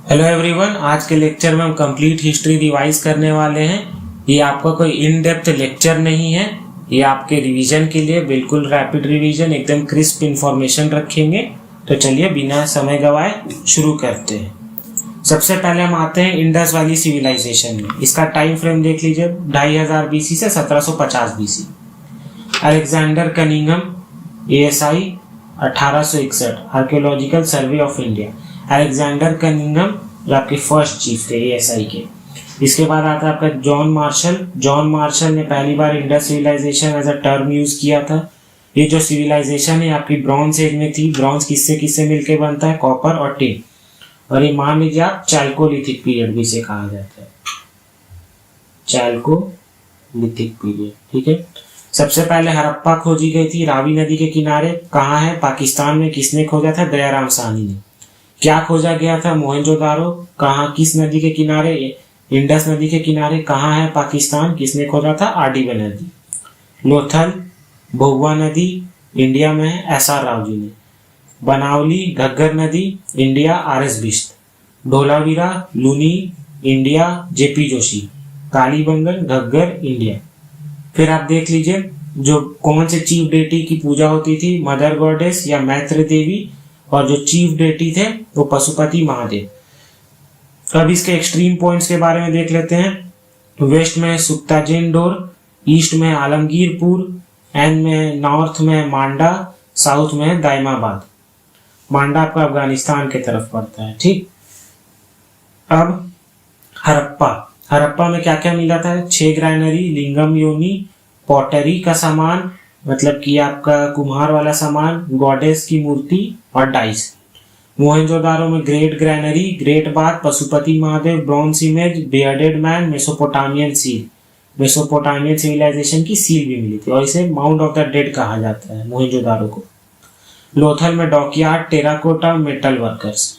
Hello everyone, आज के lecture में हम कंप्लीट हिस्ट्री रिवाइज करने वाले हैं। ये आपका कोई इन डेप्थ लेक्चर नहीं है, ये आपके रिवीजन के लिए बिल्कुल रैपिड रिवीजन, एकदम क्रिस्प इंफॉर्मेशन रखेंगे। तो चलिए बिना समय गवाए शुरू करते हैं। सबसे पहले हम आते हैं इंडस वैली सिविलाइजेशन में। इसका टाइम फ्रेम देख लीजिए, 2500 बीसी से 1750 BC. Alexander Cunningham ASI 1861, archaeological survey of India. Alexander Cunningham जो आपके फर्स्ट चीफ थे ASI के। इसके बाद आता है आपका जॉन मार्शल। जॉन मार्शल ने पहली बार Indus civilisation as a term use किया था। ये जो सिविलाइजेशन है आपकी ब्रॉन्ज एज में थी। ब्रॉन्ज किससे किससे मिलकर बनता है? कॉपर और टिन। और ये मान लीजिए आप चाल्कोलिथिक पीरियड भी इसे कहा जाता है, चाल्कोलिथिक पीरियड। ठीक है। सबसे पहले हड़प्पा खोजी गई थी रावी नदी के किनारे। कहाँ है? पाकिस्तान में। किसने खोजा था? दयाराम साहनी ने। क्या खोजा गया था? मोहनजोदारो। कहाँ, किस नदी के किनारे? इंडस नदी के किनारे। कहाँ है? पाकिस्तान। किसने खोजा था? RD बनर्जी। लोथल भोगवा नदी इंडिया में है, SR राव जी ने। बनावली घग्गर नदी India, RS Bisht. Dholavira Luni India, JP Joshi. Kalibangan Ghaggar India. फिर आप देख लीजिए जो कौन से चीफ डेटी की पूजा होती थी, मदर गॉडेस या मैत्र देवी, और जो चीफ डेटी थे वो पशुपति महादेव। अब इसके एक्सट्रीम पॉइंट्स के बारे में देख लेते हैं। वेस्ट में सुक्ताजेन डोर, ईस्ट में आलमगीरपुर, एन में नॉर्थ में मांडा, साउथ में दाइमाबाद। मांडा आपका अफगानिस्तान के तरफ पड़ता है। ठीक। अब हड़प्पा में क्या क्या मिला था? 6 ग्रैनरी, लिंगम योनी, पॉटरी का सामान, मतलब कि आपका कुम्हार वाला सामान, गॉडेस की मूर्ति और डाइस। मोहनजोदारो में great granary, great bath, Pashupati Mahadev, bronze image, bearded man, Mesopotamian seal. Mesopotamian civilisation की सील भी मिली थी और इसे माउंट ऑफ द डेड कहा जाता है मोहनजोदारो को। लोथल में dockyard, terracotta, metal workers.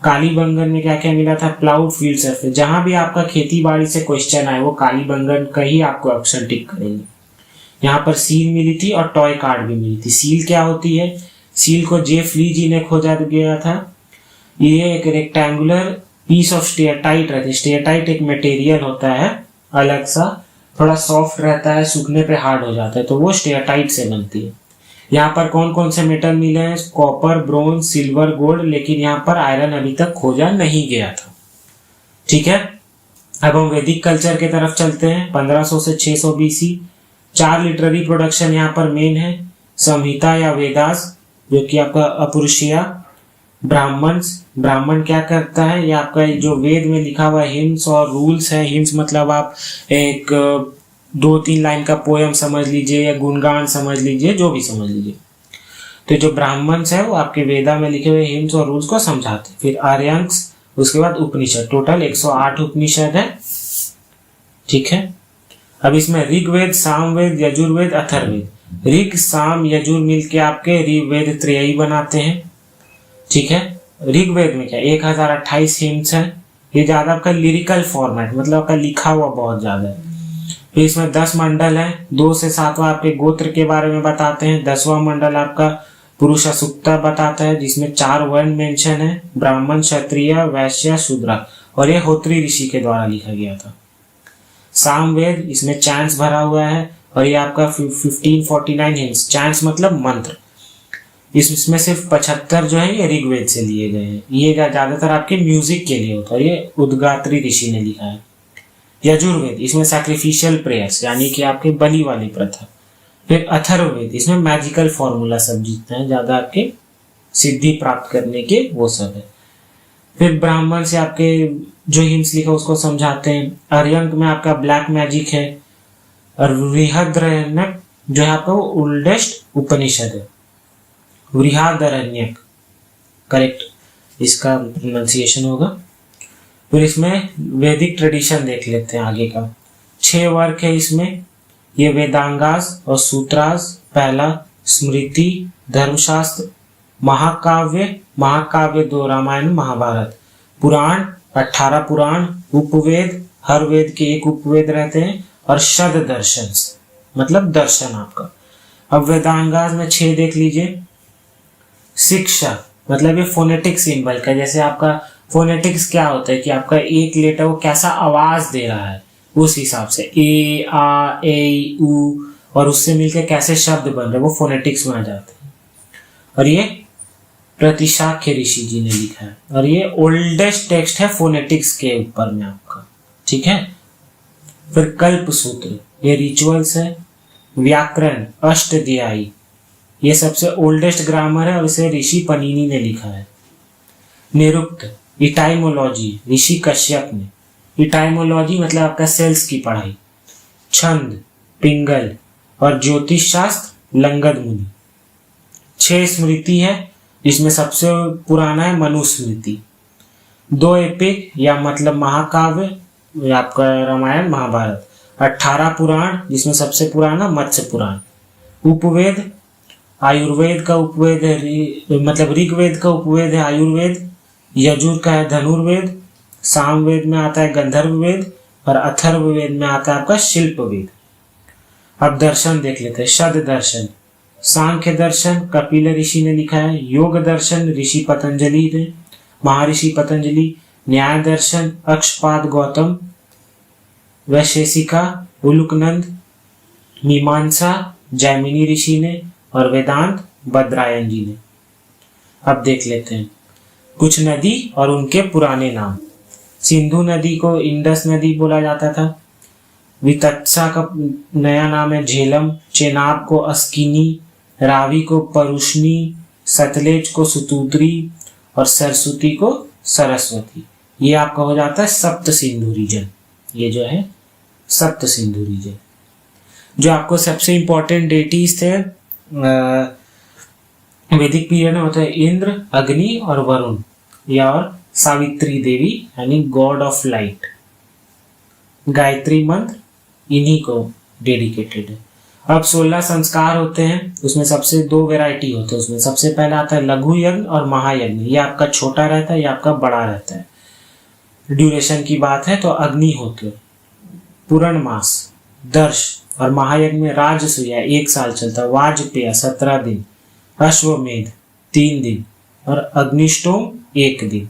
Kalibangan में क्या क्या मिला था? Ploughed field surface. जहां भी आपका खेती बाड़ी से क्वेश्चन आए वो कालीबंगन का ही आपको ऑप्शन टिक करेंगे। यहाँ पर सील मिली थी और टॉय कार्ड भी मिली थी। सील क्या होती है? सील को जेफ ली जी ने खोजा गया था। ये एक रेक्टेंगुलर पीस ऑफ स्टेटाइट रहती है। स्टेटाइट एक मटेरियल होता है अलग सा, थोड़ा सॉफ्ट रहता है, सूखने पे हार्ड हो जाता है, तो वो स्टेटाइट से बनती है। यहाँ पर कौन कौन से मेटल मिले हैं? कॉपर, ब्रोंज, सिल्वर, गोल्ड, लेकिन यहाँ पर आयरन अभी तक खोजा नहीं गया था। ठीक है। अब हम वैदिक कल्चर के तरफ चलते हैं। 1500 से 600 BC। 4 लिटरेरी प्रोडक्शन यहाँ पर मेन है। संहिता या वेदास जो कि आपका अपरुषिया। ब्राह्मण क्या करता है? ये आपका जो वेद में लिखा हुआ हिम्स और रूल्स है। हिम्स मतलब आप एक 2-3 लाइन का पोयम समझ लीजिए या गुणगान समझ लीजिए, जो भी समझ लीजिए। तो जो ब्राह्मण्स है वो आपके वेदा में लिखे हुए हिम्स और रूल्स को समझाते हैं। फिर आर्यंस, उसके बाद उपनिषद। टोटल 108 उपनिषद है। ठीक है। अब इसमें ऋग्वेद, सामवेद, यजुर्वेद, अथर्ववेद। ऋग, साम, यजुर मिलके आपके ऋग्वेद त्रयी बनाते हैं। ठीक है। ऋग्वेद में क्या 1028 हिम्स है। ये ज्यादा आपका लिरिकल फॉर्मेट, मतलब आपका लिखा हुआ बहुत ज्यादा है। फिर इसमें 10 मंडल है। 2 से 7वां आपके गोत्र के बारे में बताते हैं। 10वां मंडल आपका पुरुष सूक्ता बताता है, जिसमें 4 वर्ण मेंशन है, ब्राह्मण, क्षत्रिय, वैश्य, शूद्र, और ये होत्री ऋषि के द्वारा लिखा गया था। सामवेद, इसमें चैंट्स भरा हुआ है और ये आपका 1549 हिम्स। चैंट्स मतलब मंत्र। इसमें सिर्फ 75 जो है ये ऋग्वेद से लिए गए हैं। ये ज्यादातर आपके म्यूजिक के लिए होता है। ये उद्गात्री ऋषि ने लिखा है। यजुर्वेद, इसमें सैक्रिफिशियल प्रेयर्स यानी कि आपके बलि वाली प्रथा। फिर अथर्ववेद, इसमें मैजिकल फॉर्मूला सब जितने हैं ज्यादा आपके सिद्धि प्राप्त करने के वो सब है। फिर ब्राह्मण से आपके जो हिम्स लिखा उसको समझाते हैं। अर्यंक में आपका ब्लैक मैजिक है। और बृहदारण्यक जो है आपका ओल्डेस्ट उपनिषद है। बृहदारण्यक करेक्ट इसका प्रोनाउंसिएशन होगा। फिर इसमें वैदिक ट्रेडिशन देख लेते हैं आगे का। 6 वर्क है इसमें। ये वेदांगास और सूत्रास। पहला स्मृति, धर्मशास्त्र, महाकाव्य 2 रामायण महाभारत, पुराण 18 पुराण, उपवेद, हर वेद के 1 उपवेद रहते हैं, और शद दर्शन मतलब दर्शन आपका। अब वेदांगास में 6 देख लीजिए। शिक्षा मतलब ये फोनेटिक सिंबल का, जैसे आपका फोनेटिक्स क्या होता है कि आपका एक लेटर वो कैसा आवाज दे रहा है, उस हिसाब से ए आ ए उ, और उससे मिलकर कैसे शब्द बन रहे, वो फोनेटिक्स में आ जाते हैं। और ये प्रतिशाख्य ऋषि जी ने लिखा है, और ये ओल्डेस्ट टेक्स्ट है फोनेटिक्स के ऊपर में आपका, ठीक है। फिर कल्प सूत्र, ये रिचुअल्स है। व्याकरण अष्टध्यायी, ये सबसे ओल्डेस्ट ग्रामर है और इसे ऋषि पनीनी ने लिखा है। निरुक्त इटाइमोलॉजी, ऋषि कश्यप ने। इटाइमोलॉजी मतलब आपका सेल्स की पढ़ाई। छंद पिंगल, और ज्योतिष शास्त्र लंगद मुनि। 6 स्मृति है, जिसमें सबसे पुराना है मनुस्मृति। 2 एपिक या मतलब महाकाव्य, आपका रामायण महाभारत। 18 पुराण, जिसमें सबसे पुराना मत्स्य पुराण। उपवेद, आयुर्वेद का उपवेद है, मतलब ऋग्वेद का उपवेद है आयुर्वेद। यजुर का है धनुर्वेद। सामवेद में आता है गंधर्व वेद, और अथर्ववेद में आता है आपका शिल्प वेद। अब दर्शन देख लेते हैं। शद दर्शन, सांख्य दर्शन कपिल ऋषि ने लिखा है। योग दर्शन ऋषि पतंजलि ने, महर्षि पतंजलि। न्याय दर्शन अक्षपाद गौतम। वैशेषिका उलुकनंद। मीमांसा जैमिनी ऋषि ने, और वेदांत बद्रायन जी ने। अब देख लेते हैं कुछ नदी और उनके पुराने नाम। सिंधु नदी को इंडस नदी बोला जाता था। वितत्सा का नया नाम है झेलम। चेनाब को अस्किनी। रावी को परुष्णी। सतलेज को सुतूद्री, और सरस्वती को सरस्वती। ये आपका हो जाता है सप्त सिंधु रीजन। ये जो है सप्त सिंधु रीजन। जो आपको सबसे इंपॉर्टेंट डेटीज थे वैदिक पीरियड में होता है इंद्र, अग्नि और वरुण, या और सावित्री देवी यानी गॉड ऑफ लाइट। गायत्री मंत्र इन्हीं को डेडिकेटेड है। अब 16 संस्कार होते हैं, उसमें सबसे 2 वैरायटी होते हैं। उसमें सबसे पहला आता है लघु यज्ञ और महायज्ञ। ये आपका छोटा रहता है, ये आपका बड़ा रहता है। ड्यूरेशन की बात है तो अग्निहोत्र, पूर्णमास, दर्श, और महायज्ञ में राजसूया 1 साल चलता है। वाजपेय 17 दिन, अश्वमेध 3 दिन, और अग्निष्टोम 1 दिन।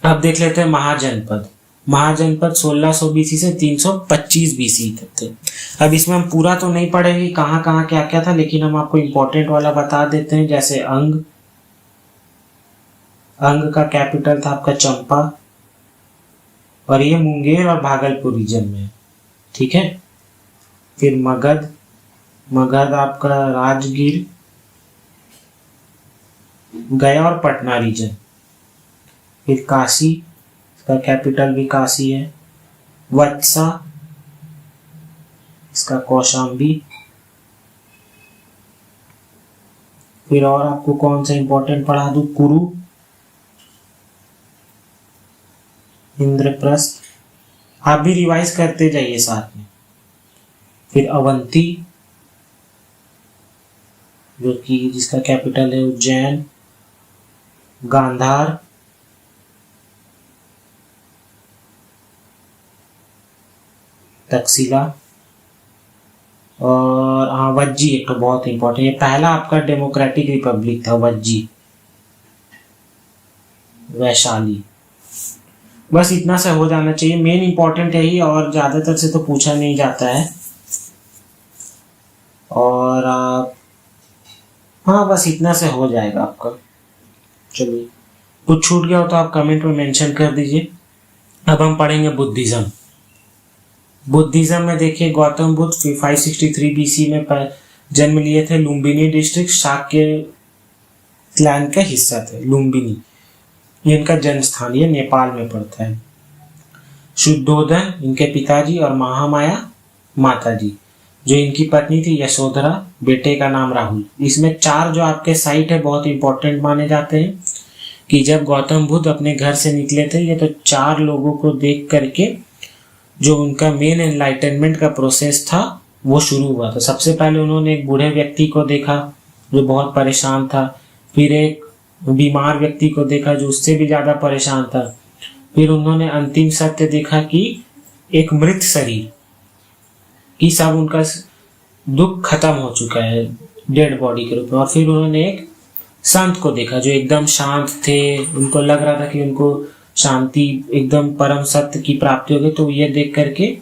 अब देख लेते हैं महाजनपद। महाजनपद 1600 बीसी से 325 बीसी तक थे। अब इसमें हम पूरा तो नहीं पढ़ेंगे कहाँ कहाँ क्या क्या था, लेकिन हम आपको इंपॉर्टेंट वाला बता देते हैं। जैसे अंग का कैपिटल था आपका चंपा, और ये मुंगेर और भागलपुर रीजन में, ठीक है। फिर मगध आपका राजगीर, गया और पटना रीजन। फिर काशी, इसका कैपिटल भी काशी है। वत्सा, इसका कौशाम्बी। फिर और आपको कौन सा इंपॉर्टेंट पढ़ा दूं, कुरु, इंद्रप्रस्थ। आप भी रिवाइज करते जाइए साथ में। फिर अवंती, जो कि जिसका कैपिटल है उज्जैन। गांधार, तक्षशिला, और हाँ वज्जी एक तो बहुत इंपॉर्टेंट। ये पहला आपका डेमोक्रेटिक रिपब्लिक था वज्जी। वैशाली। बस इतना सा हो जाना चाहिए, मेन इंपॉर्टेंट यही, और ज्यादातर से तो पूछा नहीं जाता है। और हाँ बस इतना से हो जाएगा आपका। चलिए, कुछ छूट गया हो तो आप कमेंट में मेंशन कर दीजिए। अब हम पढ़ेंगे बुद्धिज्म। बुद्धिज्म में देखिए गौतम बुद्ध 563 बीसी में जन्म लिए थे। लुम्बिनी डिस्ट्रिक्ट शाक्य क्लैन का हिस्सा थे। लुम्बिनी ये इनका जन्म स्थान, ये नेपाल में पड़ता है। शुद्धोधन इनके पिताजी, और महामाया माताजी, जो इनकी पत्नी थी यशोधरा, बेटे का नाम राहुल। इसमें 4 जो आपके साइट है बहुत इंपॉर्टेंट माने जाते हैं कि जब गौतम बुद्ध अपने घर से निकले थे, ये तो 4 लोगों को देख करके जो उनका मेन एनलाइटनमेंट का प्रोसेस था वो शुरू हुआ था। सबसे पहले उन्होंने एक बूढ़े व्यक्ति को देखा जो बहुत परेशान था। फिर एक बीमार व्यक्ति को देखा जो उससे भी ज्यादा परेशान था। फिर उन्होंने अंतिम सत्य देखा कि एक मृत शरीर कि सब उनका दुख खत्म हो चुका है डेड बॉडी के रूप में। और फिर उन्होंने एक संत को देखा जो एकदम शांत थे, उनको लग रहा था कि उनको शांति एकदम परम सत्य की प्राप्ति हो गई। तो ये देख करके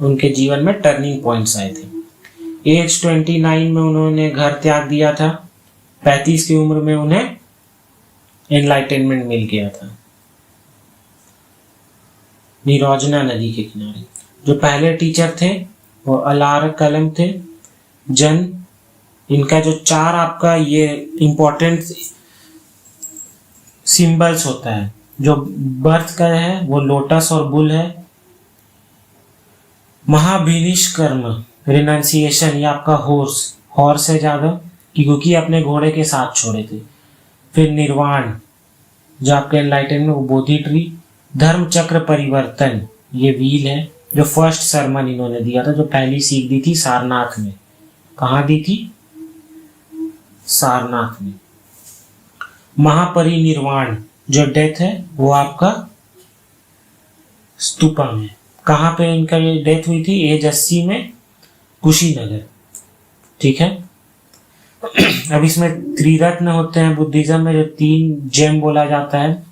उनके जीवन में टर्निंग पॉइंट्स आए थे। एज 29 में उन्होंने घर त्याग दिया था। 35 की उम्र में उन्हें एनलाइटनमेंट मिल गया था निरोजना नदी के किनारे। जो पहले टीचर थे वो अलार कलम थे। इनका जो 4 आपका ये इंपॉर्टेंट सिंबल्स होता है, जो बर्थ का है वो लोटस और बुल है। महाभिनिष्कर्म रिनाउंसिएशन, ये आपका हॉर्स है ज्यादा, क्योंकि अपने घोड़े के साथ छोड़े थे। फिर निर्वाण जो आपके एनलाइटनमेंट, वो बोधि ट्री। धर्म चक्र परिवर्तन, ये व्हील है। जो फर्स्ट सरमन इन्होंने दिया था, जो पहली सीख दी थी सारनाथ में। कहाँ दी थी? सारनाथ में। महापरिनिर्वाण जो डेथ है वो आपका स्तूपा में। कहाँ पे इनका ये डेथ हुई थी? एज 80 में कुशीनगर। ठीक है। अब इसमें त्रिरत्न होते हैं बुद्धिज्म में, जो 3 जेम बोला जाता है,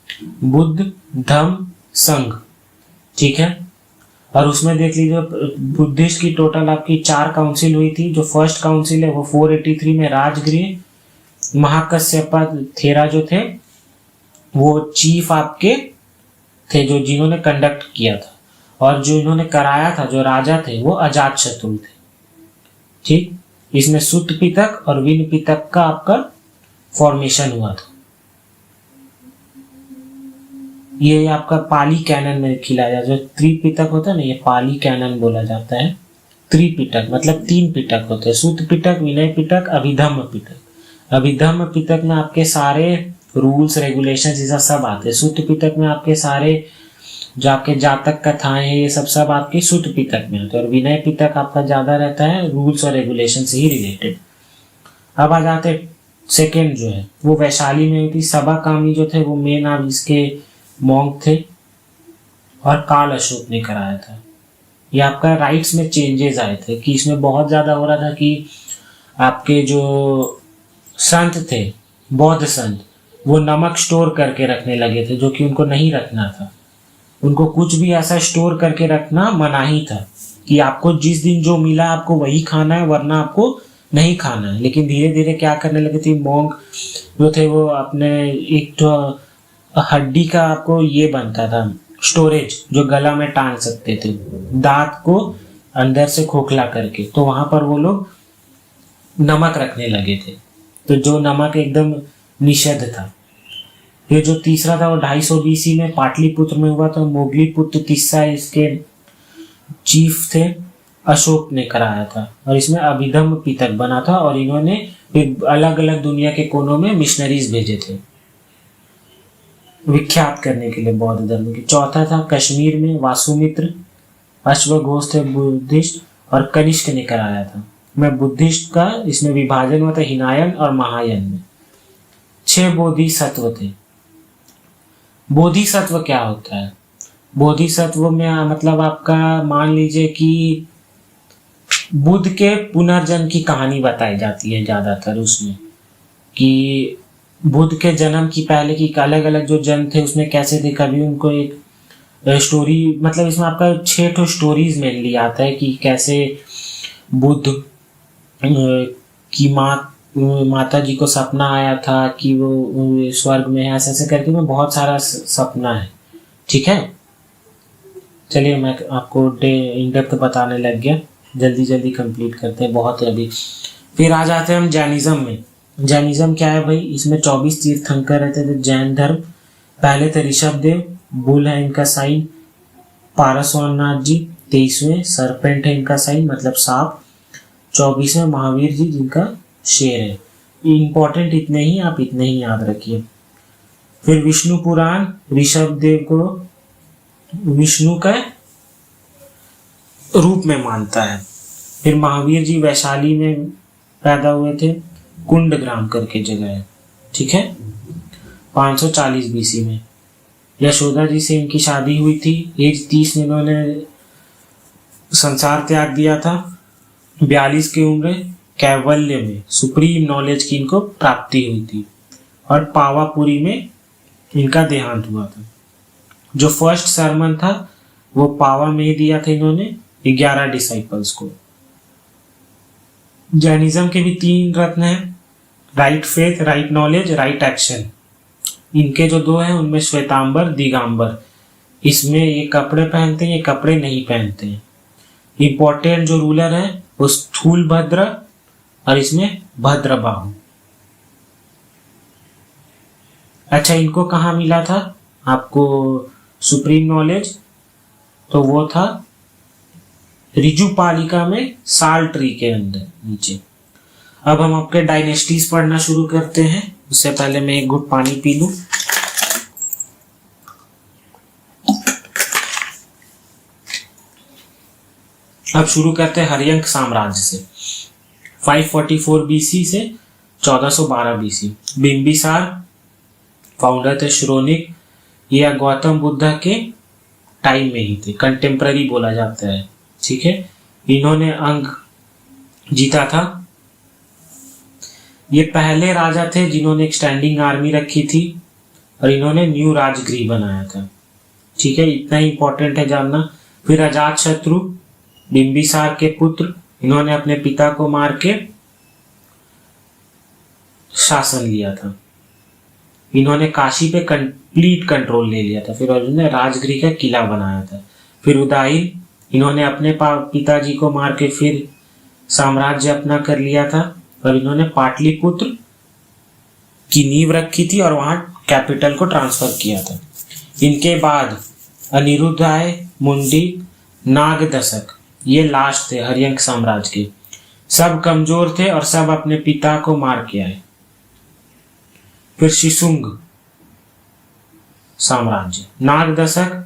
बुद्ध, धम्म, संघ। ठीक है। और उसमें देख लीजिए बुद्धिस्ट की टोटल आपकी 4 काउंसिल हुई थी। जो फर्स्ट काउंसिल है वो 483 में राजगृह। महाकश्यपा थेरा जो थे वो चीफ आपके थे, जो जिन्होंने कंडक्ट किया था। और जो इन्होंने कराया था, जो राजा थे, वो अजातशत्रु थे। ठीक। इसमें सुत पितक और विन पितक का आपका फॉर्मेशन हुआ था। ये आपका पाली कैनन में खिलाया, जो त्रिपिटक होता है ना, ये पाली कैनन बोला जाता है। त्रिपिटक मतलब 3 पिटक होते हैं, सुत पिटक, विनय पिटक, अभिधम्म पिटक। अभिधम्म पिटक में आपके सारे रूल्स रेगुलेशंस ये सब आते हैं। सुत पिटक में आपके सारे जो आपके जातक कथाएं हैं ये सब आपके सुत पिटक में होते हैं। और विनय पिटक आपका ज्यादा रहता है रूल्स और रेगुलेशन से ही रिलेटेड। अब आ जाते सेकेंड जो है वो वैशाली में हुई थी। सभा कामी जो थे वो मेन आप इसके मॉन्क थे, और काल अशोक ने कराया था। ये आपका राइट्स में चेंजेस आए थे कि इसमें बहुत ज्यादा हो रहा था कि आपके जो संत थे, बौद्ध संत, वो नमक स्टोर करके रखने लगे थे, जो कि उनको नहीं रखना था। उनको कुछ भी ऐसा स्टोर करके रखना मनाही था कि आपको जिस दिन जो मिला आपको वही खाना है, वरना आपको नहीं खाना है। लेकिन धीरे धीरे क्या करने लगे थे मॉन्क जो थे, वो अपने एक तो हड्डी का आपको ये बनता था स्टोरेज, जो गला में टांग सकते थे दांत को अंदर से खोखला करके, तो वहां पर वो लोग नमक रखने लगे थे। तो जो नमक एकदम निषिद्ध था। ये जो तीसरा था वो 250 BC में पाटलिपुत्र में हुआ था। मोगली पुत्र तिस्सा इसके चीफ थे, अशोक ने कराया था। और इसमें अभिधम्म पिटक बना था, और इन्होंने अलग अलग दुनिया के कोनों में मिशनरीज भेजे थे विख्यात करने के लिए बौद्ध धर्म की। चौथा था कश्मीर में वासुमित्र, अश्वघोष थे बुद्धिस्ट, और कनिष्क ने कराया था। मैं बुद्धिस्ट का इसमें विभाजन हुआ था हिनायन और महायान में। 6 बोधिसत्व थे। बोधिसत्व क्या होता है? बोधिसत्व में मतलब आपका मान लीजिए कि बुद्ध के पुनर्जन्म की कहानी बताई जाती है ज्यादातर उसमें, कि बुद्ध के जन्म की पहले की अलग अलग जो जन्म थे उसमें कैसे थे। कभी उनको एक स्टोरी, मतलब इसमें आपका 6 स्टोरीज मेनली आता है कि कैसे बुद्ध की माता जी को सपना आया था कि वो स्वर्ग में है, ऐसे ऐसे करके में बहुत सारा सपना है। ठीक है। चलिए मैं आपको इन डेप्थ बताने लग गया, जल्दी जल्दी कंप्लीट करते हैं, बहुत है अभी। फिर आ जाते हैं हम जैनिज्म में। जैनिज्म क्या है भाई? इसमें 24 तीर्थंकर रहते थे। जैन धर्म पहले थे ऋषभदेव, बुल है इनका साइन। पारसवानाथ जी 23वें, सरपेंट है इनका साइन मतलब सांप। 24वें महावीर जी जिनका शेर है। इंपॉर्टेंट इतने ही, आप इतने ही याद रखिए। फिर विष्णु पुराण ऋषभदेव को विष्णु का रूप में मानता है। फिर महावीर जी वैशाली में पैदा हुए थे, कुंडग्राम करके जगह है। ठीक है। 540 BC में यशोदा जी से इनकी शादी हुई थी। एज 30 में इन्होंने संसार त्याग दिया था। 42 की उम्र कैवल्य में, सुप्रीम नॉलेज की इनको प्राप्ति हुई थी और पावापुरी में इनका देहांत हुआ था। जो फर्स्ट सरमन था वो पावा में ही दिया था इन्होंने 11 डिसाइपल्स को। जैनिज्म के भी 3 रत्न हैं, right faith, right knowledge, right action. इनके जो 2 हैं उनमें श्वेतांबर, दिगंबर, इसमें ये कपड़े पहनते हैं, ये कपड़े नहीं पहनते हैं। इंपॉर्टेंट जो रूलर है वो स्थूल भद्र और इसमें भद्रबाहु। अच्छा, इनको कहाँ मिला था आपको सुप्रीम नॉलेज? तो वो था रिजुपालिका में, साल ट्री के अंदर नीचे। अब हम आपके डायनेस्टीज पढ़ना शुरू करते हैं। उससे पहले मैं एक घुट पानी पी लूं। अब शुरू करते हैं हर्यंक साम्राज्य से। 544 बीसी से 1412 बीसी। बिंबिसार फाउंडर थे श्रोनिक, या गौतम बुद्ध के टाइम में ही थे, कंटेम्प्ररी बोला जाता है। ठीक है, इन्होंने अंक जीता था। ये पहले राजा थे जिन्होंने एक स्टैंडिंग आर्मी रखी थी और इन्होंने न्यू राजगृह बनाया था। ठीक है, इतना ही इंपॉर्टेंट है जानना। फिर अजात शत्रु बिंबिसार के पुत्र, इन्होंने अपने पिता को मार के शासन लिया था। इन्होंने काशी पे कंप्लीट कंट्रोल ले लिया था। फिर उन्होंने राजगृह का किला बनाया था। फिर उदाई, इन्होंने अपने पिताजी को मार के फिर साम्राज्य अपना कर लिया था और इन्होंने पाटलिपुत्र की नींव रखी थी और वहां कैपिटल को ट्रांसफर किया था। इनके बाद अनिरुद्ध आए, मुंडी, नागदशक, ये लास्ट थे हर्यंक साम्राज्य के। सब कमजोर थे और सब अपने पिता को मार के आए। फिर शिशुंग साम्राज्य, नागदशक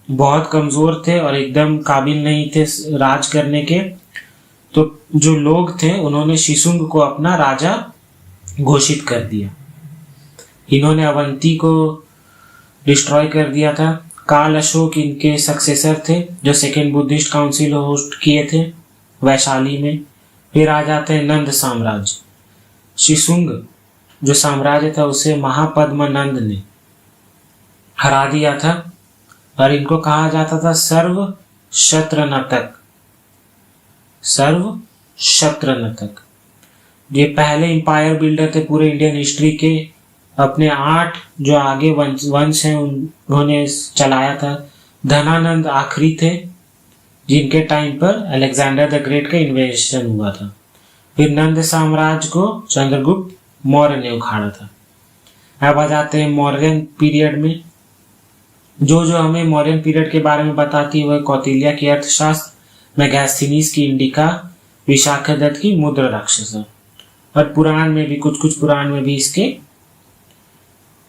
बहुत कमजोर थे और एकदम काबिल नहीं थे राज करने के, तो जो लोग थे उन्होंने शिशुंग को अपना राजा घोषित कर दिया। इन्होंने अवंती को डिस्ट्रॉय कर दिया था। काल अशोक इनके सक्सेसर थे जो सेकेंड बुद्धिस्ट काउंसिल होस्ट किए थे वैशाली में। फिर आ जाते हैं नंद साम्राज्य। शिशुंग जो साम्राज्य था उसे महापद्मनंद ने हरा दिया था और इनको कहा जाता था सर्व शत्रनतक। सर्व शत्रनतक, ये पहले इंपायर बिल्डर थे पूरे इंडियन हिस्ट्री के। अपने 8 जो आगे वंश हैं उन्होंने चलाया था। धनानंद आखिरी थे जिनके टाइम पर अलेक्जेंडर द ग्रेट का इन्वेशन हुआ था। फिर नंद साम्राज्य को चंद्रगुप्त मौर्य ने उखाड़ा था। अब आ जाते हैं मौर्यन पीरियड में। जो हमें मौर्यन पीरियड के बारे में बताती है वह कौटिल्य की अर्थशास्त्र, मेगास्थनीज की इंडिका, विशाखदत्त की मुद्रा राक्षस। और पुराण में भी कुछ पुराण में भी इसके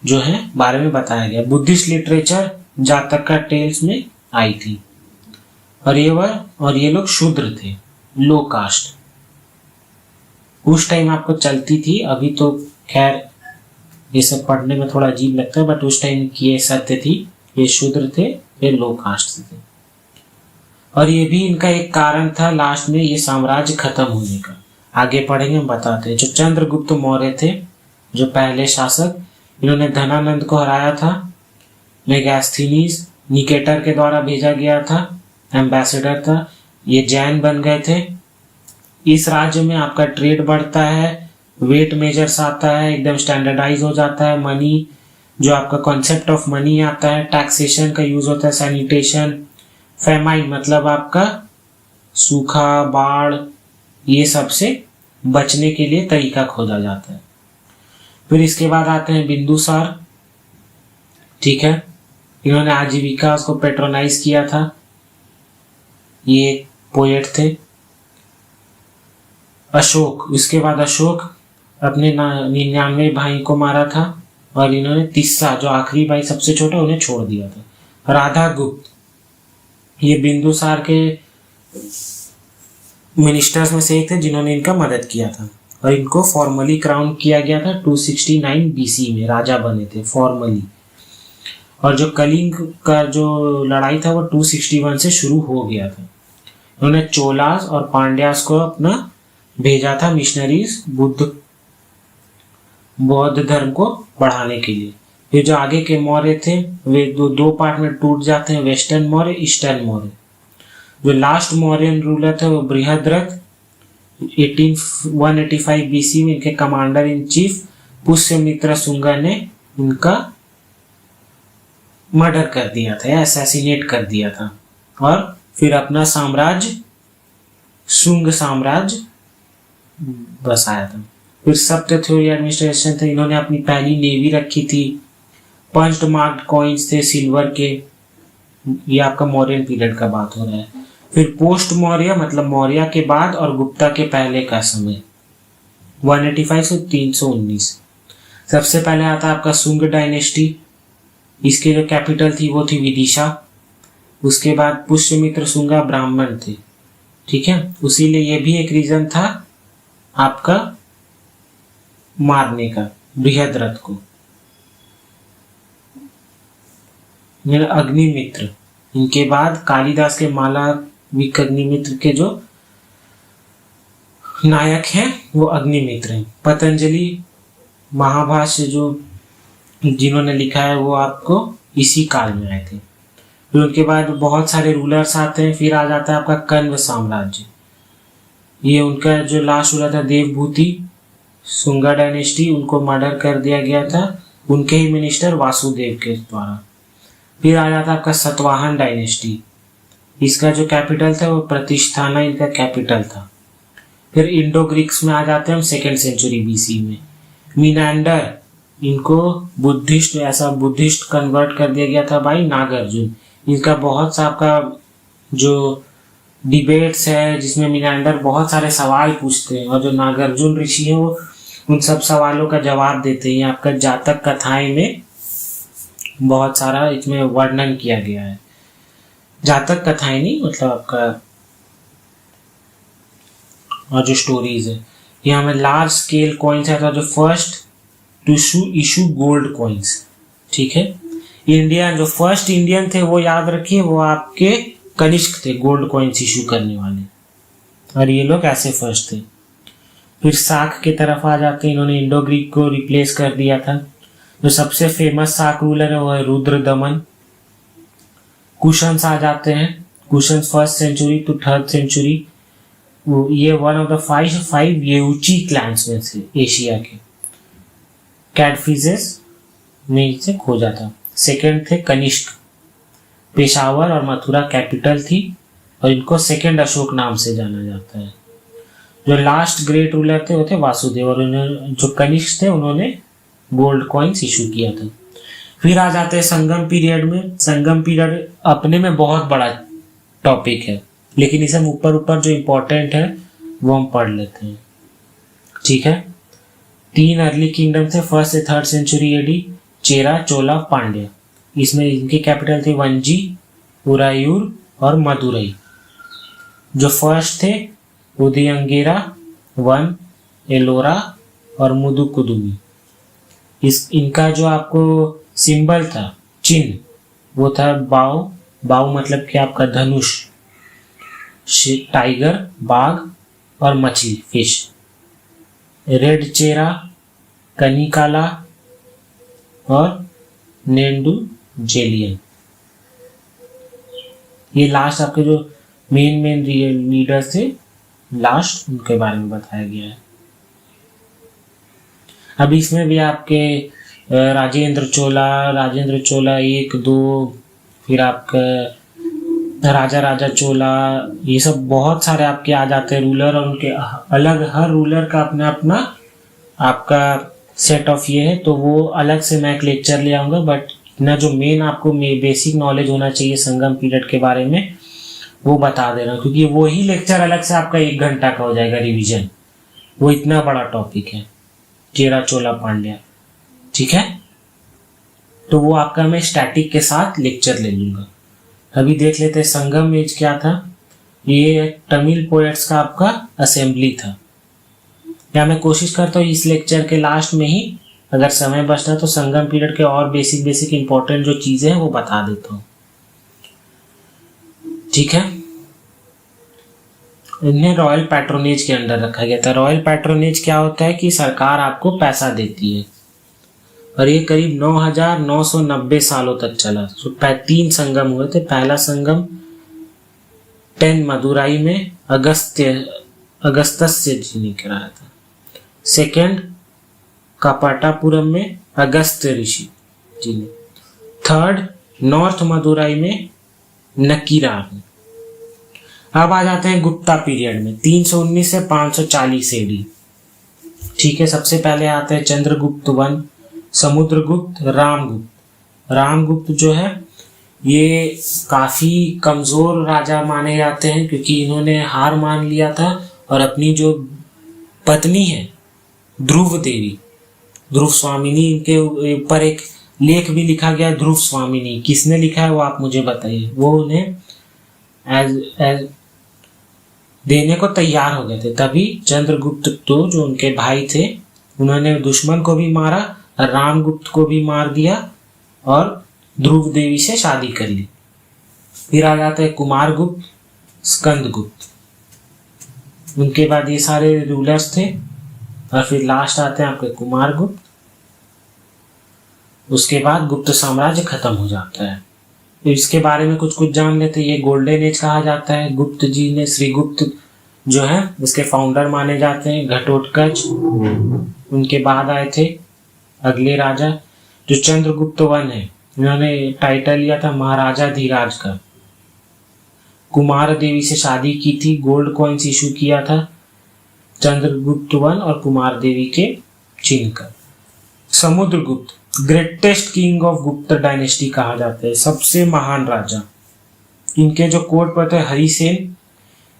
जो है बारे में बताया गया। बुद्धिस्ट लिटरेचर जातक का टेल्स में आई थी और ये लोग शूद्र थे, लो कास्ट। उस टाइम आपको चलती थी, अभी तो खैर ये सब पढ़ने में थोड़ा अजीब लगता है, बट उस टाइम की ये सत्य थी। ये शूद्र थे, ये लो कास्ट थे और ये भी इनका एक कारण था लास्ट में ये साम्राज्य खत्म होने का। आगे पढ़ेंगे हम बताते हैं। जो चंद्रगुप्त मौर्य थे जो पहले शासक, इन्होंने धनानंद को हराया था। मेगास्थनीज निकेटर के द्वारा भेजा गया था, एम्बेसडर था। ये जैन बन गए थे। इस राज्य में आपका ट्रेड बढ़ता है, वेट मेजर्स आता है, एकदम स्टैंडर्डाइज हो जाता है। मनी जो आपका कॉन्सेप्ट ऑफ मनी आता है, टैक्सेशन का यूज होता है, सैनिटेशन, फेमाइन मतलब आपका सूखा, बाढ़, ये सब से बचने के लिए तरीका खोजा जाता है। फिर इसके बाद आते हैं बिंदुसार। ठीक है, इन्होंने आजीविका को पेट्रोनाइज किया था। ये पोएट थे। अशोक, इसके बाद अशोक अपने 99 भाई को मारा था और इन्होंने तिस्सा जो आखिरी भाई सबसे छोटा उन्हें छोड़ दिया था। राधा गुप्त, ये बिंदुसार के मिनिस्टर्स में से एक थे जिन्होंने इनका मदद किया था और इनको फॉर्मली क्राउन किया गया था 269 बीसी में, राजा बने थे फॉर्मली। और जो कलिंग का जो लड़ाई था वो 261 से शुरू हो गया था। उन्होंने चोलास और पांड्यास को अपना भेजा था मिशनरीज बौद्ध धर्म को बढ़ाने के लिए। फिर जो आगे के मौर्य थे वे दो पार्ट में टूट जाते हैं, वेस्टर्न मौर्य, ईस्टर्न मौर्य। जो लास्ट मौर्यन रूलर थे वो बृहद्रथ 185 BC में इनके commander in chief Pushyamitra Shunga ने इनका मर्डर कर दिया था या असैसिनेट कर दिया था और फिर अपना साम्राज्य शुंग साम्राज्य बसाया था। फिर सप्त थ्योरी एडमिनिस्ट्रेशन थे, इन्होंने अपनी पहली नेवी रखी थी। पंच्ड मार्क्ड कॉइन्स थे सिल्वर के, ये आपका मौर्यन पीरियड का बात हो रहा है। फिर पोस्ट मौर्य मतलब मौर्य के बाद और गुप्ता के पहले का समय 185 से 319। सबसे पहले आता है आपका शुंग डायनेस्टी, इसके जो कैपिटल थी वो थी विदिशा। उसके बाद पुष्यमित्र शुंगा ब्राह्मण थे, ठीक है, उसीलिए ये भी एक रीजन था आपका मारने का बृहद्रथ को। अग्निमित्र, इनके बाद कालिदास के मालविक अग्निमित्र के जो नायक हैं वो अग्निमित्र हैं। पतंजलि महाभाष्य जो जिन्होंने लिखा है वो आपको इसी काल में आए थे। फिर उनके बाद बहुत सारे रूलर्स आते हैं। फिर आ जाता है आपका कण्व साम्राज्य, ये उनका जो लास्ट रूलर था देवभूति शुंगा डायनेस्टी, उनको मर्डर कर दिया गया था उनके ही मिनिस्टर वासुदेव के द्वारा। फिर आ जाता है आपका सतवाहन डायनेस्टी, इसका जो कैपिटल था वो प्रतिष्ठाना इनका कैपिटल था। फिर इंडो ग्रीक्स में आ जाते हैं हम 2nd सेंचुरी BC में। मिनांडर, इनको बुद्धिस्ट कन्वर्ट कर दिया गया था भाई नागार्जुन। इनका बहुत सा आपका जो डिबेट्स है जिसमें मिनांडर बहुत सारे सवाल पूछते हैं और जो नागार्जुन ऋषि है वो उन सब सवालों का जवाब देते हैं। आपका जातक कथाएं में बहुत सारा इसमें वर्णन किया गया है। जातक कथाएं नहीं मतलब आपका और जो स्टोरीज है। यहाँ में लार्ज स्केल कॉइन्स है जो first to issue gold coins, ठीक है। इंडिया जो फर्स्ट इंडियन थे वो याद रखिए वो आपके कनिष्क थे गोल्ड कॉइन्स इशू करने वाले, और ये लोग ऐसे फर्स्ट थे। फिर साक के तरफ आ जाते हैं, इन्होंने इंडो ग्रीक को रिप्लेस कर दिया था। जो सबसे फेमस साक रूलर है वो है रुद्रदमन। कुशन्स आ जाते हैं, Kushans 1st century to 3rd century. ये one of the 5 Yuezhi clans में से एशिया के। कैडफिजेस में से खोजा था। सेकंड थे कनिष्क, पेशावर और मथुरा कैपिटल थी और इनको 2nd अशोक नाम से जाना जाता है। जो लास्ट ग्रेट रूलर थे वो थे वासुदेव, और जो कनिष्क थे उन्होंने गोल्ड कॉइन्स इशू किया था। फिर आ जाते हैं संगम पीरियड में। संगम पीरियड अपने में बहुत बड़ा टॉपिक है, लेकिन इसे हम ऊपर जो इम्पोर्टेंट है वो हम पढ़ लेते हैं, ठीक है। 3 अर्ली किंगडम थे 1st से 3rd सेंचुरी AD, चेरा, चोला, पांड्या। इसमें इनकी कैपिटल थी वंजी, उरायूर और मदुरई। जो फर्स्ट थे उदयंगिरा, वन, एलोरा और मुदुकुदुमी। इनका जो आपको सिंबल था, चिन्ह, वो था बाव। बाव मतलब कि आपका धनुष, टाइगर, बाघ और मछली, फिश। रेड चेरा, कनिकाला और नेंडू जेलियन। ये लास्ट आपके जो मेन लीडर्स थे लास्ट, उनके बारे में बताया गया है। अब इसमें भी आपके राजेंद्र चोला 1, 2, फिर आपका राजा चोला, ये सब बहुत सारे आपके आ जाते हैं रूलर, और उनके अलग हर रूलर का अपना अपना आपका सेट ऑफ ये है। तो वो अलग से मैं एक लेक्चर ले आऊँगा, बट इतना जो मेन आपको बेसिक नॉलेज होना चाहिए संगम पीरियड के बारे में वो बता दे रहा हूँ, क्योंकि वो ही लेक्चर अलग से आपका 1 घंटा का हो जाएगा रिवीजन। वो इतना बड़ा टॉपिक है चेरा, चोला, पांड्या, ठीक है। तो वो आपका मैं स्टैटिक के साथ लेक्चर ले लूँगा। अभी देख लेते हैं संगम एज क्या था। ये तमिल पोएट्स का आपका असेंबली था। या मैं कोशिश करता हूँ इस लेक्चर के लास्ट में ही, अगर समय बचता है तो संगम पीरियड के और बेसिक इंपॉर्टेंट जो चीजें हैं वो बता देता हूँ, ठीक है। इन्हें रॉयल पैट्रोनेज के अंडर रखा गया था। रॉयल पैट्रोनेज क्या होता है कि सरकार आपको पैसा देती है, और ये करीब 9,990 सालों तक चला। तो 3 संगम हुए थे। पहला संगम 10 मदुराई में अगस्त्य जी ने कराया था। सेकंड कपाटापुरम में अगस्त्य ऋषि जी ने। थर्ड नॉर्थ मदुराई में नकीरा में। अब आ जाते हैं गुप्ता पीरियड में, 319 से 540 एडी। ठीक है, सबसे पहले आते हैं चंद्रगुप्त वन, समुद्रगुप्त, रामगुप्त। रामगुप्त जो है ये काफी कमजोर राजा माने जाते हैं, क्योंकि इन्होंने हार मान लिया था और अपनी जो पत्नी है ध्रुव देवी, ध्रुव स्वामिनी, इनके ऊपर एक लेख भी लिखा गया ध्रुव स्वामिनी। किसने लिखा है वो आप मुझे बताइए। वो उन्हें एज देने को तैयार हो गए थे। तभी चंद्रगुप्त तो जो उनके भाई थे, उन्होंने दुश्मन को भी मारा, रामगुप्त को भी मार दिया और ध्रुव देवी से शादी कर ली। फिर आ जाते हैं कुमारगुप्त, स्कंदगुप्त। उनके बाद ये सारे रूलर्स थे, और फिर लास्ट आते हैं आपके कुमारगुप्त। उसके बाद गुप्त साम्राज्य खत्म हो जाता है। तो इसके बारे में कुछ कुछ जान लेते हैं। ये गोल्डन एज कहा जाता है। गुप्त जी ने, श्रीगुप्त जो है इसके फाउंडर माने जाते हैं। घटोत्कच उनके बाद आए थे अगले राजा। जो चंद्रगुप्त वन है, इन्होंने टाइटल लिया था महाराजा धीराज का। कुमार देवी से शादी की थी, गोल्ड कॉइन्स इशू किया था चंद्रगुप्त वन और कुमार देवी के चिन्ह का। समुद्रगुप्त ग्रेटेस्ट किंग ऑफ गुप्त डायनेस्टी कहा जाता है, सबसे महान राजा। इनके जो कोट पर थे हरिसेन,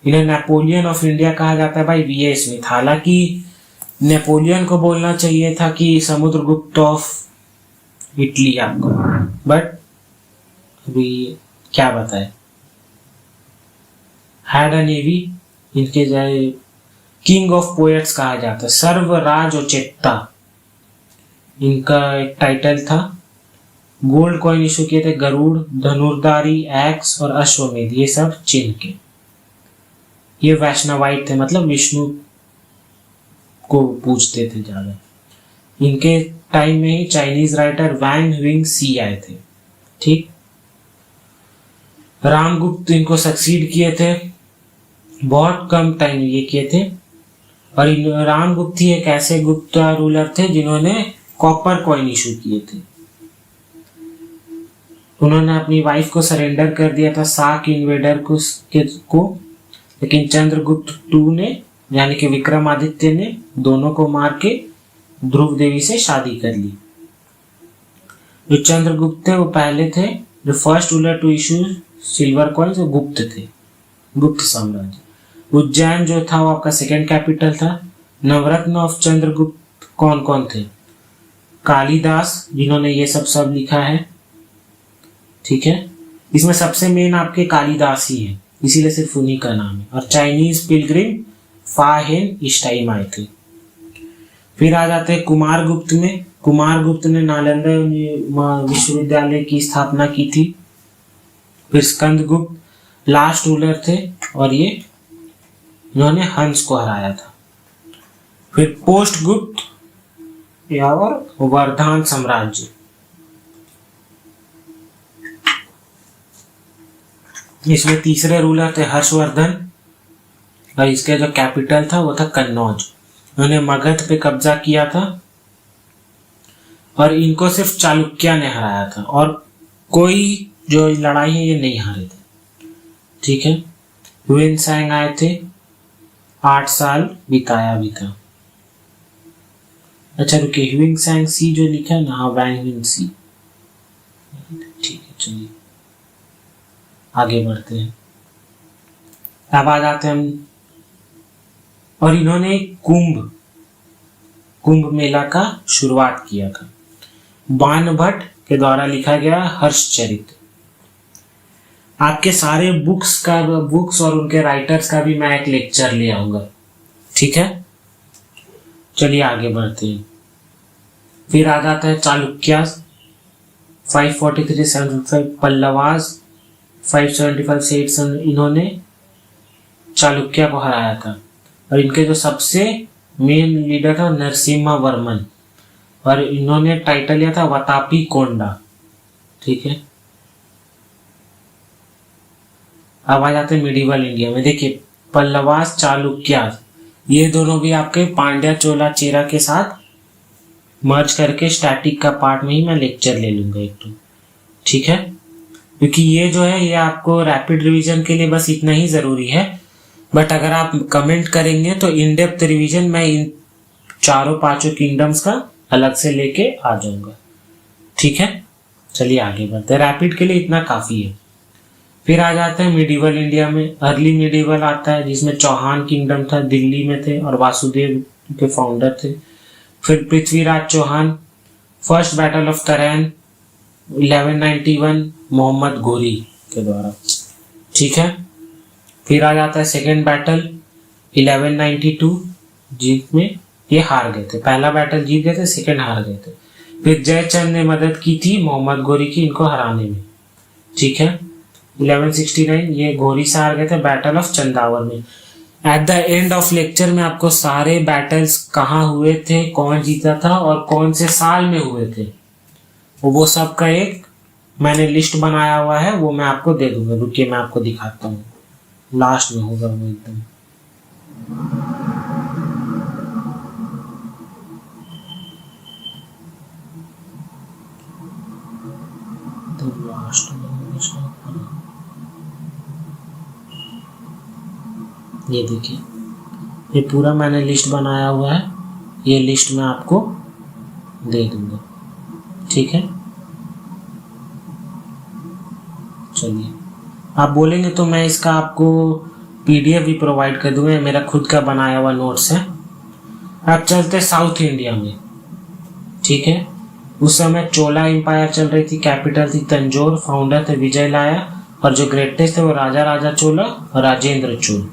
इन्हें नेपोलियन ऑफ इंडिया कहा जाता है भाई वीए स्मिथ। हालांकि नेपोलियन को बोलना चाहिए था कि समुद्रगुप्त ऑफ इटली आपको, बट अभी क्या बताए। हैड अ नेवी, इनके जाए किंग ऑफ पोएट्स कहा जाता है। सर्वराज चेत्ता इनका एक टाइटल था। गोल्ड कॉइन इशू किए थे गरुड़, धनुर्धारी, एक्स और अश्वमेध, ये सब चिन्ह के। ये वैष्णवाइट थे, मतलब विष्णु को पूजते थे ज्यादा। इनके टाइम में ही चाइनीज राइटर वैंग ह्विंग सी आए थे। ठीक, रामगुप्त इनको सक्सीड किए थे, बहुत कम टाइम ये किए थे। और रामगुप्त ही एक ऐसे गुप्त रूलर थे जिन्होंने कॉपर कॉइन इशू किए थे। उन्होंने अपनी वाइफ को सरेंडर कर दिया था साक इन्वेडर को, लेकिन चंद्रगुप्त टू ने यानी कि विक्रमादित्य ने दोनों को मार के ध्रुव देवी से शादी कर ली। जो चंद्रगुप्त थे वो पहले थे, जो first ruler to issue silver coins, वो गुप्त थे, गुप्त साम्राज्य। उज्जैन जो था वो आपका सेकेंड कैपिटल था। नवरत्न ऑफ चंद्रगुप्त कौन कौन थे? कालिदास, जिन्होंने ये सब लिखा है। ठीक है, इसमें सबसे मेन आपके कालिदास ही है, इसीलिए सिर्फ उन्हीं का नाम है। और चाइनीज पिलग्रिम फाहेन इस टाइम आए थे। फिर आ जाते हैं कुमारगुप्त में। कुमारगुप्त ने नालंदा विश्वविद्यालय की स्थापना की थी। फिर स्कंदगुप्त लास्ट रूलर थे और ये इन्होंने हंस को हराया था। फिर पोस्टगुप्त और वर्धमान साम्राज्य। इसमें तीसरे रूलर थे हर्षवर्धन और इसका जो कैपिटल था वो था कन्नौज। उन्होंने मगध पे कब्जा किया था और इनको सिर्फ चालुक्य ने हराया था और कोई जो लड़ाई है ये नहीं हारे थे। ठीक है, ह्वेनसांग आए थे, 8 साल बिताया भी था। अच्छा रुकिए, ह्वेनसांग सी जो लिखा है ना, वैंग सी। ठीक है, चलिए आगे बढ़ते हैं। अब आ जाते हैं हम, और इन्होंने कुंभ मेला का शुरुआत किया था। बाणभट्ट के द्वारा लिखा गया हर्षचरित। आपके सारे बुक्स और उनके राइटर्स का भी मैं एक लेक्चर ले आऊंगा। ठीक है, चलिए आगे बढ़ते हैं। फिर आ जाता है चालुक्यास, 543-755, पल्लवास 575 से 800। इन्होंने चालुक्य को हराया था। और इनके जो सबसे मेन लीडर था नरसिम्हा वर्मन, और इन्होंने टाइटल लिया था वतापी कोंडा। ठीक है, अब आ जाते हैं मिडिवल इंडिया में। देखिए पल्लवास चालुक्यास, ये दोनों भी आपके पांड्या चोला चेरा के साथ मर्ज करके स्टैटिक का पार्ट में ही मैं लेक्चर ले लूंगा एक तो। ठीक है, क्योंकि ये जो है ये आपको रैपिड रिवीजन के लिए बस इतना ही जरूरी है, बट अगर आप कमेंट करेंगे तो इन डेप्थ रिवीजन मैं इन चारों पांचों किंगडम्स का अलग से लेके आ जाऊंगा। ठीक है, चलिए आगे बढ़ते हैं। रैपिड के लिए इतना काफी है। फिर आ जाते हैं मिडिवल इंडिया में। अर्ली मिडिवल आता है जिसमें चौहान किंगडम था, दिल्ली में थे और वासुदेव के फाउंडर थे। फिर Prithviraj Chauhan, first battle of Tarain 1191 Mohammad Ghori के द्वारा। ठीक है, फिर आ जाता है सेकेंड बैटल 1192 जिसमें ये हार गए थे। पहला बैटल जीत गए थे, सेकेंड हार गए थे। फिर जयचंद ने मदद की थी मोहम्मद घोरी की इनको हराने में। ठीक है, 1169 ये घोरी से हार गए थे बैटल ऑफ चंदावर में। At the end of lecture में आपको सारे बैटल्स कहाँ हुए थे, कौन जीता था और कौन से साल में हुए थे, वो सब का एक मैंने लिस्ट बनाया हुआ है, वो मैं आपको दे दूंगा। रुकिए मैं आपको दिखाता हूँ, लास्ट में होगा वो एकदम। तो लास्ट में ये देखिए, ये पूरा मैंने लिस्ट बनाया हुआ है, ये लिस्ट मैं आपको दे दूंगा। ठीक है, चलिए आप बोलेंगे तो मैं इसका आपको पीडीएफ भी प्रोवाइड कर दूंगा, मेरा खुद का बनाया हुआ नोट्स है। अब चलते साउथ इंडिया में। ठीक है, उस समय चोला एम्पायर चल रही थी, कैपिटल थी तंजौर, फाउंडर थे विजय लाया और जो ग्रेटेस्ट थे वो राजा राजा चोला और राजेंद्र चोल।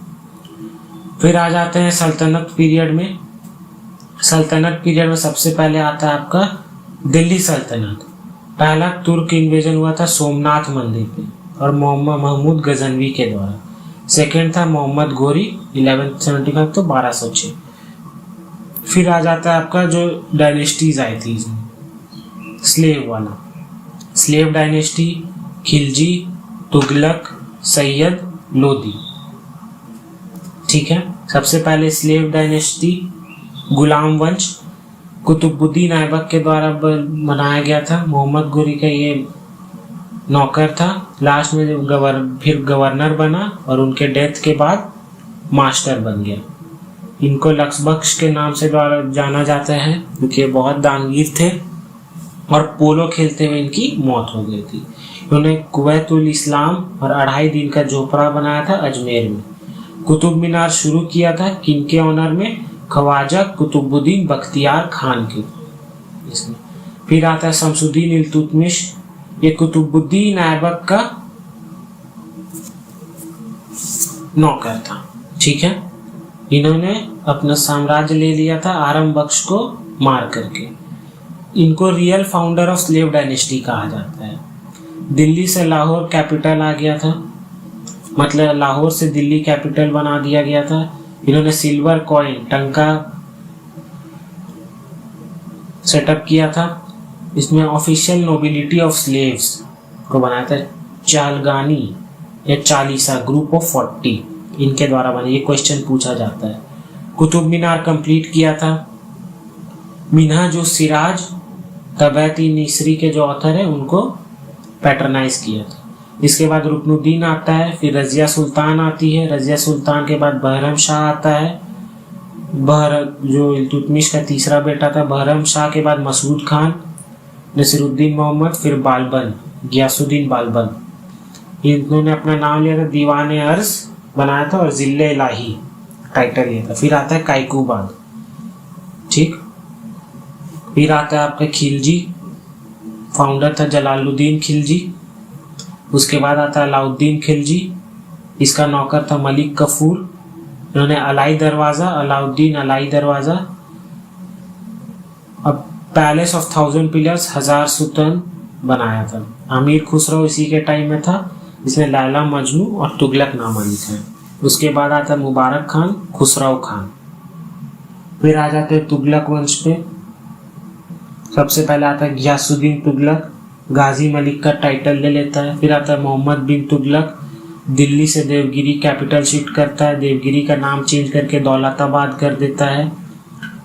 फिर आ जाते हैं सल्तनत पीरियड में। सल्तनत पीरियड में सबसे पहले आता है आपका दिल्ली सल्तनत। पहला तुर्क इन्वेजन हुआ था सोमनाथ मंदिर पे और मोहम्मद महमूद गजनवी के द्वारा। सेकेंड था मोहम्मद घोरी 1175 तो 1206। फिर आ जाता है आपका जो डायनेस्टीज आई थी इसमें, स्लेव वाला, स्लेव डायनेस्टी, खिलजी, तुगलक, सैयद, लोदी। ठीक है, सबसे पहले स्लेव डायनेस्टी गुलाम वंश कुतुबुद्दीन ऐबक के द्वारा बनाया गया था। मोहम्मद घोरी का ये नौकर था, लास्ट में फिर गवर्नर बना और उनके डेथ के बाद मास्टर बन गया। इनको लक्ष्मबख्श के नाम से द्वारा जाना जाता है क्योंकि ये बहुत दानवीर थे और पोलो खेलते हुए इनकी मौत हो गई थी। इन्होंने कुवैतुल इस्लाम और 2.5 दिन का झोपड़ा बनाया था अजमेर में। कुतुब मीनार शुरू किया था किनके ऑनर में, ख्वाजा कुतुबुद्दीन बख्तियार खान के इसमें। फिर आता है शमसुद्दीन इल्तुतमिश, ये कुतुबुद्दीन ऐबक का नौकर था। ठीक है, इन्होंने अपना साम्राज्य ले लिया था आरम बख्श को मार करके। इनको real founder of slave dynasty कहा जाता है। दिल्ली से लाहौर कैपिटल आ गया था, मतलब लाहौर से दिल्ली कैपिटल बना दिया गया था। इन्होंने सिल्वर कॉइन टंका सेटअप किया था। इसमें ऑफिशियल नोबिलिटी ऑफ स्लेव्स को बनाया था चालगानी या चालीसा ग्रुप ऑफ 40, इनके द्वारा बने। ये क्वेश्चन पूछा जाता है। कुतुब मीनार कंप्लीट किया था। मिन्हा जो सिराज तबैती निसरी के जो ऑथर है उनको पैटर्नाइज किया था। इसके बाद रुकनुद्दीन आता है, फिर रजिया सुल्तान आती है। रजिया सुल्तान के बाद बहरम शाह आता है, जो इल्तुतमिश का तीसरा बेटा था। बहरम शाह के बाद मसूद खान, नसीरुद्दीन मोहम्मद, फिर बालबन गियासुद्दीन बालबन। इन्होंने अपना नाम लिया था, दीवान अर्ज बनाया था और जिले इलाही टाइटल लिया था। फिर आता है कायकूबाद। ठीक, फिर आता है आपका खिलजी, फाउंडर था जलालुद्दीन खिलजी। उसके बाद आता है अलाउद्दीन खिलजी, इसका नौकर था मलिक कफूर। इन्होंने अलाई दरवाजा, अलाउद्दीन अलाई दरवाजा। अब पैलेस ऑफ 1000 पिलर्स 1000 सुतन बनाया था। अमीर खुसरो इसी के टाइम में था, इसने लैला मजनू और तुगलक नामा लिखा है। उसके बाद आता है मुबारक खान, खुसरो खान। फिर आ जाते हैं तुगलक वंश पे। सबसे पहले आता है गियासुद्दीन तुगलक, गाजी मलिक का टाइटल ले लेता है। फिर आता है मोहम्मद बिन तुगलक, दिल्ली से देवगिरी कैपिटल शिफ्ट करता है, देवगिरी का नाम चेंज करके दौलताबाद कर देता है।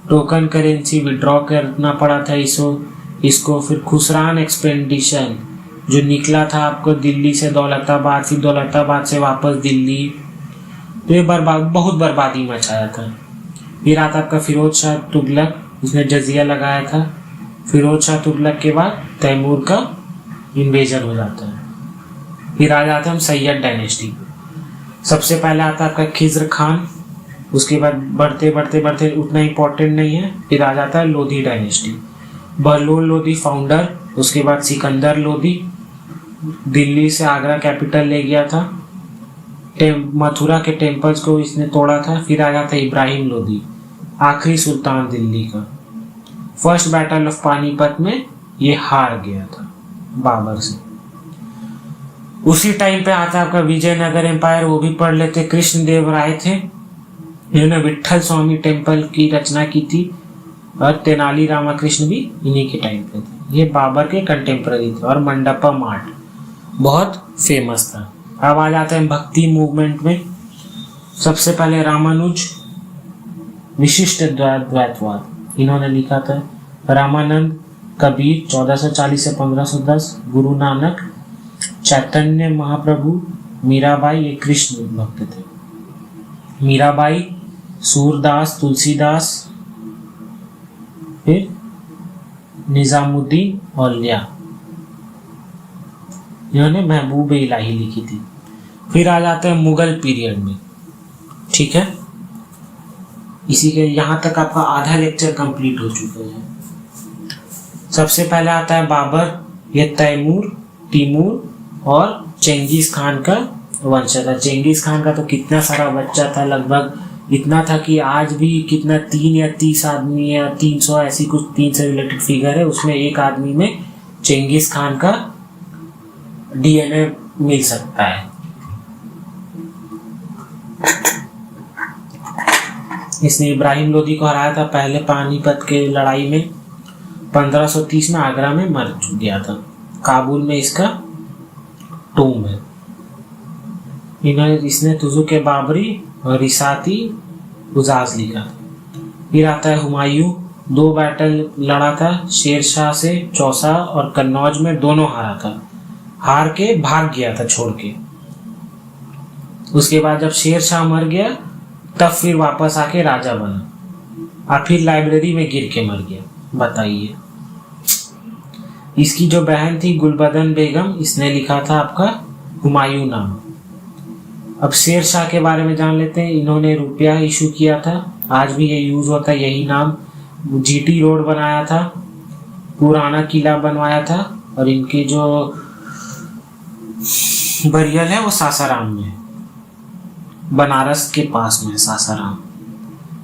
टोकन करेंसी विड्रॉ करना पड़ा था इसको। फिर खुसरान एक्सपेंडिशन जो निकला था आपको दिल्ली से दौलताबाद, फिर दौलताबाद से वापस दिल्ली, तो ये बहुत बर्बादी मचाया था। फिर आता आपका फिरोज शाह तुगलक, उसने जजिया लगाया था। फिरोज शाह तुगलक के बाद तैमूर का इन्वेजन हो जाता है। फिर आ जाता है हम सैयद डायनेस्टी। सबसे पहले आता है आपका खिज्र खान, उसके बाद बढ़ते बढ़ते बढ़ते उतना इम्पोर्टेंट नहीं है। फिर आ जाता है लोधी डायनेस्टी। बहलोल लोधी फाउंडर, उसके बाद सिकंदर लोधी दिल्ली से आगरा कैपिटल ले गया था, मथुरा के टेम्पल्स को इसने तोड़ा था। फिर आ जाता है इब्राहिम लोधी, आखिरी सुल्तान दिल्ली का। फर्स्ट बैटल ऑफ पानीपत में ये हार गया था बाबर से। उसी टाइम पे आता है आपका विजयनगर एम्पायर, वो भी पढ़ लेते। कृष्ण देव राय थे, इन्होंने विट्ठल स्वामी टेम्पल की रचना की थी, और तेनाली रामाकृष्ण भी इन्हीं के टाइम पे थे। ये बाबर के कंटेम्पररी थे। और मंडपा मार्ट बहुत फेमस था। अब आ जाते हैं भक्ति मूवमेंट में। सबसे पहले रामानुज विशिष्ट द्वैतवाद, इन्होंने लिखा था। रामानंद कबीर 1440 से 1510, गुरु नानक, चैतन्य महाप्रभु, मीराबाई, ये कृष्ण भक्त थे। मीराबाई, सूरदास, तुलसीदास, फिर निजामुद्दीन औलिया, इन्होंने महबूब इलाही लिखी थी। फिर आ जाते हैं मुगल पीरियड में, ठीक है। इसी के यहाँ तक आपका आधा लेक्चर कंप्लीट हो चुका है। सबसे पहले आता है बाबर, यह तैमूर, तिमूर और चेंगिस खान का वंशज था। चेंगिस खान का तो कितना सारा बच्चा था, लगभग इतना था कि आज भी कितना 3 या 30 आदमी या 300 ऐसी कुछ 3 से रिलेटेड फिगर है, उसमें एक आदमी में चेंगिस खान का डीएनए मिल सकता है। इसने इब्राहिम लोदी को हराया था पहले पानीपत के लड़ाई में। 1530 में आगरा में मर गया था। काबुल में इसका टूम है। इसने तुजुक बाबरी और रिसाती उजाज लिखा। फिर आता है हुमायूं, 2 बैटल लड़ा था, शेर शाह से, चौसा और कन्नौज में दोनों हारा था। हार के भाग गया था छोड़ के। उसके बाद जब शेर शाह मर गया तब फिर वापस आके राजा बना, और फिर लाइब्रेरी में गिर के मर गया। बताइए। इसकी जो बहन थी गुलबदन बेगम, इसने लिखा था आपका हुमायूं नाम। अब शेर शाह के बारे में जान लेते हैं। इन्होंने रुपया इशू किया था, आज भी ये यूज होता है यही नाम। जीटी रोड बनाया था, पुराना किला बनवाया था, और इनकी जो बरियल है वो सासाराम में, बनारस के पास में सासाराम।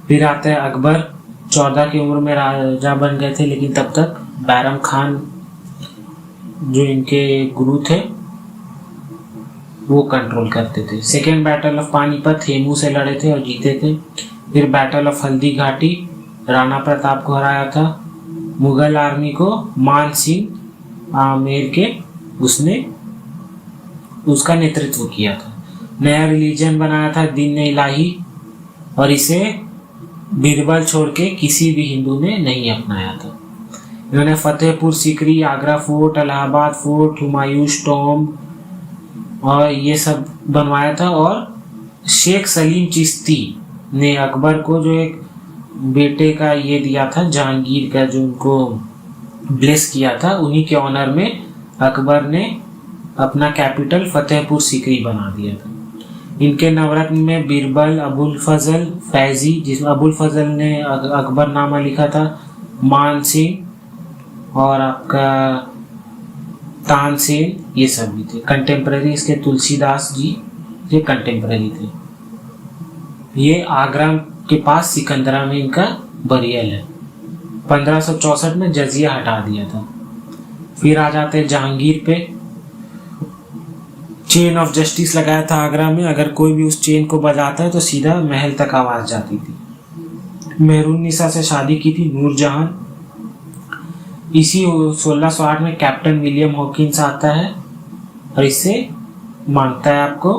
फिर आते हैं अकबर, 14 की उम्र में राजा बन गए थे, लेकिन तब तक बैरम खान जो इनके गुरु थे वो कंट्रोल करते थे। Second battle of Panipat Hemu से लड़े थे और जीते थे। फिर बैटल ऑफ हल्दी घाटी, राणा प्रताप को हराया था। मुगल आर्मी को मान सिंह आमेर के उसने उसका नेतृत्व किया था। नया रिलीजन बनाया था दीन इलाही, और इसे बीरबल छोड़ के किसी भी हिंदू ने नहीं अपनाया था। इन्होंने Fatehpur Sikri, Agra fort, Allahabad fort, Humayun tomb और ये सब बनवाया था। और शेख सलीम चिश्ती ने अकबर को जो एक बेटे का ये दिया था, जहांगीर का, जो उनको ब्लेस किया था, उन्हीं के ऑनर में अकबर ने अपना कैपिटल फतेहपुर सीकरी बना दिया था। इनके नवरत्न में बीरबल, अबुल फजल, फैजी, जिसमें अबुल फजल ने अकबरनामा लिखा था, मान सिंह और आपका तानसेन, ये सब भी थे कंटेम्प्रेरी। इसके तुलसीदास जी ये कंटेम्प्रेरी थे। ये आगरा के पास सिकंदरा में इनका बरियल है। 1564 में जजिया हटा दिया था। फिर आ जाते हैं जहांगीर पे। चेन ऑफ जस्टिस लगाया था आगरा में, अगर कोई भी उस चेन को बजाता है तो सीधा महल तक आवाज जाती थी। मेहरुन्निसा से शादी की थी नूरजहां। इसी 1608 में कैप्टन विलियम हॉकिंस आता है और इससे मांगता है आपको।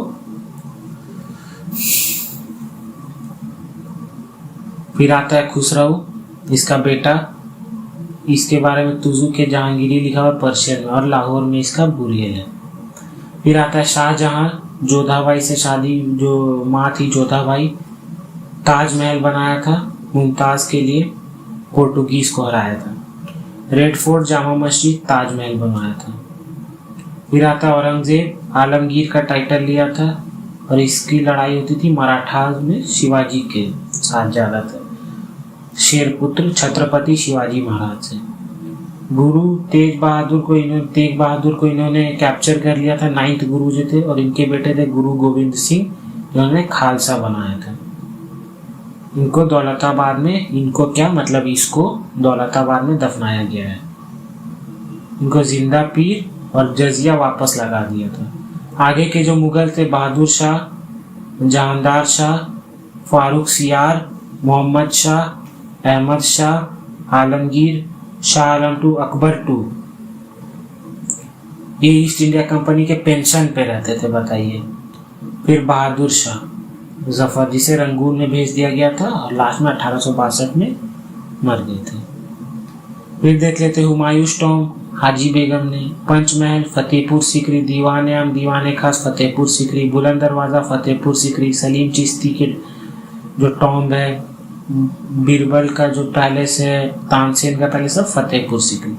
फिर आता है खुसरो, इसका बेटा, इसके बारे में तुजू के जहांगीरी लिखा हुआ पर्शियन में, और लाहौर में इसका बुरियल है। फिर आता है शाहजहां, जोधाबाई से शादी, जो माँ थी जोधाबाई, ताजमहल बनाया था मुमताज के लिए, पोर्टुगीज को हराया था। रेड फोर्ट, जामा मस्जिद, ताजमहल बनवाया था। फिर आता औरंगजेब, आलमगीर का टाइटल लिया था और इसकी लड़ाई होती थी मराठा में शिवाजी के साथ ज्यादातर। शेरपुत्र छत्रपति शिवाजी महाराज से। गुरु तेग बहादुर को इन्होंने कैप्चर कर लिया था, 9th गुरु जो थे, और इनके बेटे थे गुरु गोविंद सिंह, जिन्होंने खालसा बनाया था। इनको दौलताबाद में, इनको क्या मतलब, इसको दौलताबाद में दफनाया गया है। इनको जिंदा पीर और जजिया वापस लगा दिया था। आगे के जो मुगल थे, बहादुर शाह, जहांदार शाह, फारूक सियार, मोहम्मद शाह, अहमद शाह, आलमगीर, शाह आलम टू, अकबर टू, ये ईस्ट इंडिया कंपनी के पेंशन पे रहते थे, बताइए। फिर बहादुर शाह जफर, जिसे रंगून में भेज दिया गया था और लास्ट में 1862 में मर गए थे। फिर देख लेते हुमायूं टॉम, हाजी बेगम ने, पंचमहल, फतेहपुर सीकरी, दीवान आम, दीवान खास, फतेहपुर सीकरी, बुलंद दरवाजा, फतेहपुर सीकरी, सलीम चिश्ती के जो टॉम्ब है, बीरबल का जो पैलेस है, तानसेन का पैलेस, सब फतेहपुर सीकरी।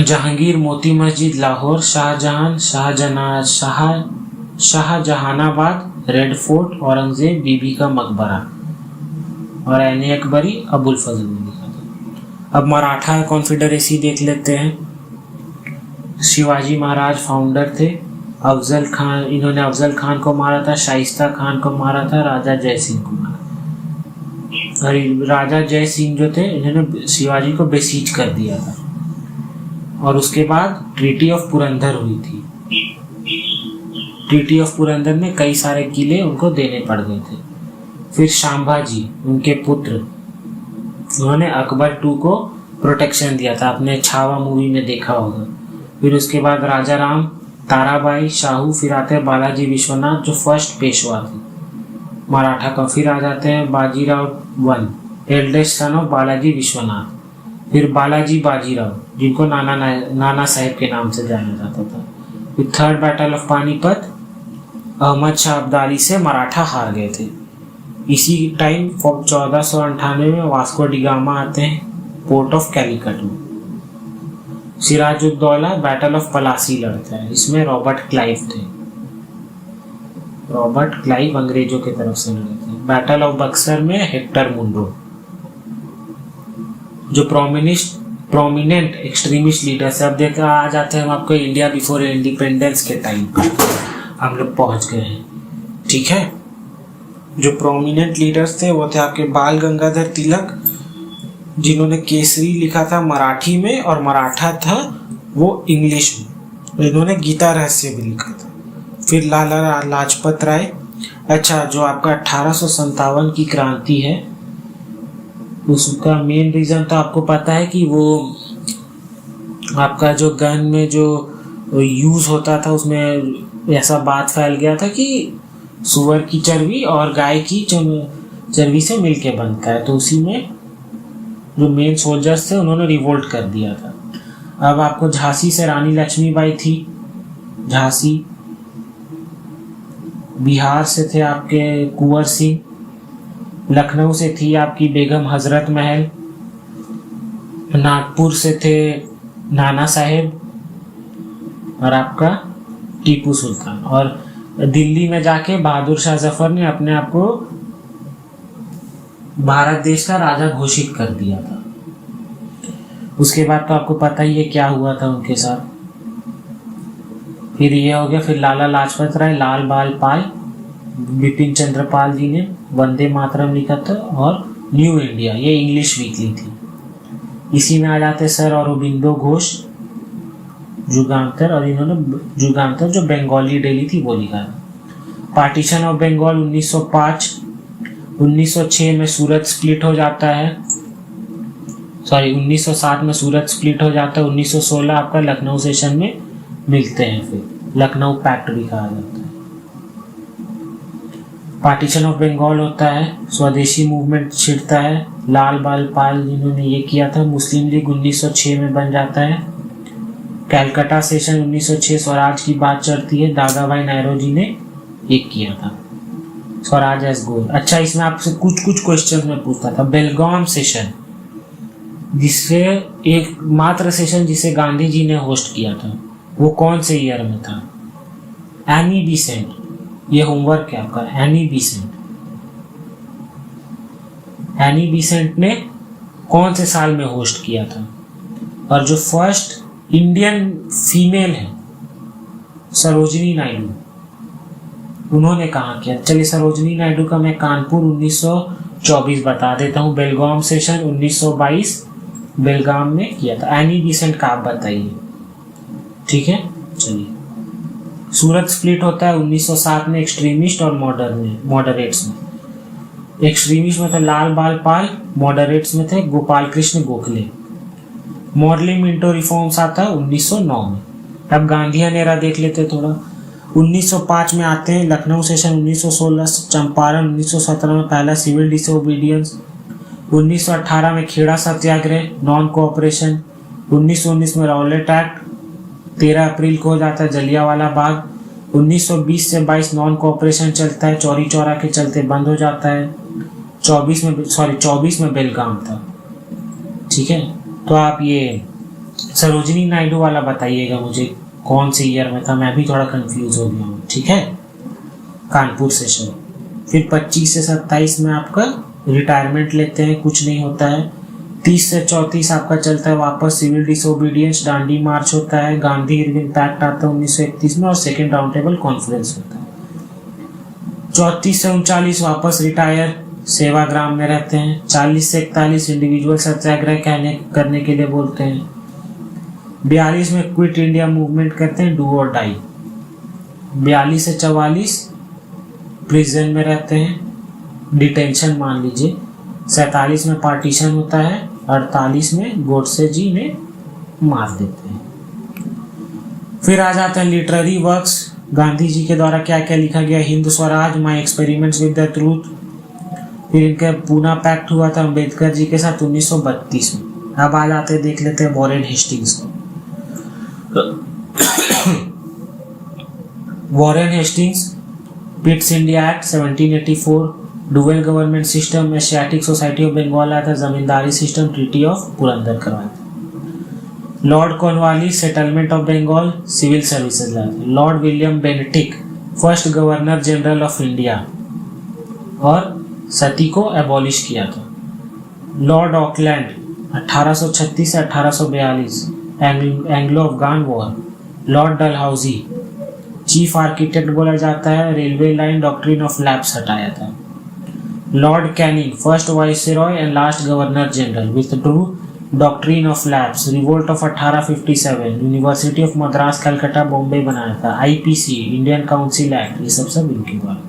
जहांगीर, मोती मस्जिद, लाहौर, शाहजहानाबाद, रेड फोर्ट, औरंगजेब, बीबी का मकबरा, और ऐने अकबरी, अबुल फजल ने लिखा था। अब मराठा कॉन्फेडरेसी देख लेते हैं। शिवाजी महाराज फाउंडर थे। अफजल खान, इन्होंने अफजल खान को मारा था, शाइस्ता खान को मारा था, राजा जय सिंह को मारा। और राजा जय सिंह जो थे, इन्होंने शिवाजी को बेसीज कर दिया था। और उसके बाद ट्रीटी ऑफ पुरंदर हुई थी। ट्रीटी ऑफ पुरंदर में कई सारे किले उनको देने पड़ गए थे। फिर शांभाजी, उनके पुत्र, उन्होंने अकबर टू को प्रोटेक्शन दिया था, आपने छावा मूवी में देखा होगा। फिर उसके बाद राजा राम, ताराबाई, शाहू, फिर आते हैं बालाजी विश्वनाथ जो फर्स्ट पेशवा थे मराठा का। फिर आ जाते हैं Bajirao one, eldest son of Balaji Vishwanath. फिर बालाजी बाजीराव, जिनको नाना साहेब के नाम से जाना जाता था। फिर third battle of Panipat, Ahmad Shah Abdali से मराठा हार गए थे। इसी टाइम 1498 में वास्को डिगामा आते हैं पोर्ट ऑफ कैलिकट में। सिराजुद्दौला बैटल ऑफ पलासी लड़ता है, इसमें रॉबर्ट क्लाइव थे। रॉबर्ट क्लाइव अंग्रेजों की तरफ से लड़े थे। बैटल ऑफ बक्सर में हेक्टर मुंडो, जो प्रोमिनेंट एक्सट्रीमिस्ट लीडर्स है। अब देखा आ जाते हैं हम आपको इंडिया बिफोर इंडिपेंडेंस के टाइम पर हम लोग पहुंच गए हैं, ठीक है। जो प्रोमिनेंट लीडर्स थे वो थे आपके बाल गंगाधर तिलक, जिन्होंने केसरी लिखा था मराठी में और मराठा था वो इंग्लिश में। इन्होंने गीता रहस्य भी लिखा था। फिर लाला लाजपत राय, अच्छा, जो आपका 1857 की क्रांति है, उसका मेन रीजन तो आपको पता है कि वो आपका जो गन में जो यूज होता था उसमें ऐसा बात फैल गया था कि सुअर की चर्बी और गाय की चर्बी से मिलके बनता है, तो उसी में जो मेन सोल्जर्स थे उन्होंने रिवोल्ट कर दिया था। अब आपको झांसी से रानी लक्ष्मीबाई थी, झांसी। बिहार से थे आपके कुंवर सिंह, लखनऊ से थी आपकी बेगम हजरत महल, नागपुर से थे नाना साहेब और आपका टीपू सुल्तान, और दिल्ली में जाके बहादुर शाह जफर ने अपने आप को भारत देश का राजा घोषित कर दिया था। उसके बाद तो आपको पता ही है क्या हुआ था उनके साथ। फिर ये हो गया। फिर लाला लाजपत राय, लाल बाल पाल, बिपिन चंद्र पाल जी ने वंदे मातरम लिखा था, और न्यू इंडिया, ये इंग्लिश वीकली थी। इसी में आ जाते सर अरबिंदो घोष, जुगांतर, और इन्होंने जुगांतर जो बंगाली डेली थी वो लिखा था। Partition of Bengal 1905। 1906 में सूरत स्प्लिट हो जाता है, 1907 में सूरत स्प्लिट हो जाता है। 1916 आपका लखनऊ सेशन में मिलते हैं, फिर लखनऊ पैक्ट भी कहा जाता है। पार्टीशन ऑफ बंगाल होता है, स्वदेशी मूवमेंट छिड़ता है, लाल बाल पाल जिन्होंने ये किया था। मुस्लिम लीग 1906 में बन जाता है। कैलकाटा सेशन 1906 स्वराज की बात चढ़ती है, दादा भाई नौरोजी ने ये किया था, स्वराज एज गोल। अच्छा, इसमें आपसे कुछ क्वेश्चन में पूछता था। बेलगाम सेशन, जिससे एक मात्र सेशन जिसे गांधी जी ने होस्ट किया था, वो कौन से ईयर में था? एनी बिसेंट, ये होमवर्क है आपका। एनी बिसेंट ने कौन से साल में होस्ट किया था? और जो फर्स्ट इंडियन फीमेल है सरोजिनी नायडू, उन्होंने कहाँ किया? चलिए, सरोजिनी नायडू का मैं कानपुर 1924 बता देता हूँ। बेलगाम सेशन 1922 बेलगाम में किया था। एनी बिसेंट का आप बताइए, ठीक है। चलिए, सूरत स्प्लिट होता है 1907 में एक्सट्रीमिस्ट और मॉडरेट्स में। एक्सट्रीमिस्ट में थे लाल बाल पाल, मॉडरेट्स में थे Gopal Krishna Gokhale. Modelling Minto reforms आता है 1909 में। अब गांधीयन एरा देख लेते थोड़ा। 1905 में आते हैं लखनऊ सेशन, 1916 चंपारण, 1917 में पहला सिविल डिसोबीडियंस, 1918 में खेड़ा सत्याग्रह नॉन कोऑपरेशन, 1919 में रॉलेट एक्ट 13 अप्रैल को हो जाता है जलियांवाला बाग, 1920 से 22 नॉन कोऑपरेशन चलता है, चौरी चौरा के चलते बंद हो जाता है। 24 में बेलगाम था, ठीक है। तो आप ये सरोजिनी नायडू वाला बताइएगा मुझे कौन से ईयर में था, मैं भी थोड़ा कंफ्यूज हो गया हूँ, ठीक है। कानपुर सेशन। फिर 25 से 27 में आपका रिटायरमेंट लेते हैं, कुछ नहीं होता है। 30 से 34 आपका चलता है वापस सिविल डिसोबीडियंस, दांडी मार्च होता है, गांधी इरविन पैक्ट आता है 1931 में, और सेकेंड राउंड टेबल कॉन्फ्रेंस होता है। 34 से 39 वापस रिटायर, सेवाग्राम में रहते हैं। 40 से 41 इंडिविजुअल सत्याग्रह करने के लिए बोलते हैं। 42 में क्विट इंडिया मूवमेंट करते हैं, डू और डाई। 42 से 44 प्रिजन में रहते हैं, डिटेंशन मान लीजिए। 47 में पार्टीशन होता है, 48 में गोडसे जी ने मार देते हैं। फिर आ जाते हैं लिटरेरी वर्क्स, गांधी जी के द्वारा क्या क्या लिखा गया। Hind Swaraj, my experiments with the truth. फिर इनका पूना पैक्ट हुआ था अम्बेडकर जी के साथ 1932 में। अब आ जाते देख लेते हैं वॉरेन हेस्टिंग्स को। Warren Hastings, Pitt's India Act 1784, dual government system, Asiatic Society of Bengal आया था, zamindari system, treaty of Purandar करवाया था। Lord Cornwallis, settlement of Bengal, civil services लाया था। Lord William Bentinck, first governor general of India, और सती को एबॉलिश किया था। लॉर्ड ऑकलैंड 1836 से 1842, Anglo Afghan war. Lord Dalhousie, chief architect बोला जाता है, railway line doctrine of lapse हटाया था। Lord Canning, first viceroy and last governor general, withdrew doctrine of lapse. Revolt of 1857, university of Madras Calcutta Bombay बनाया था। आईपीसी, इंडियन काउंसिल एक्ट, ये सब इनके द्वारा।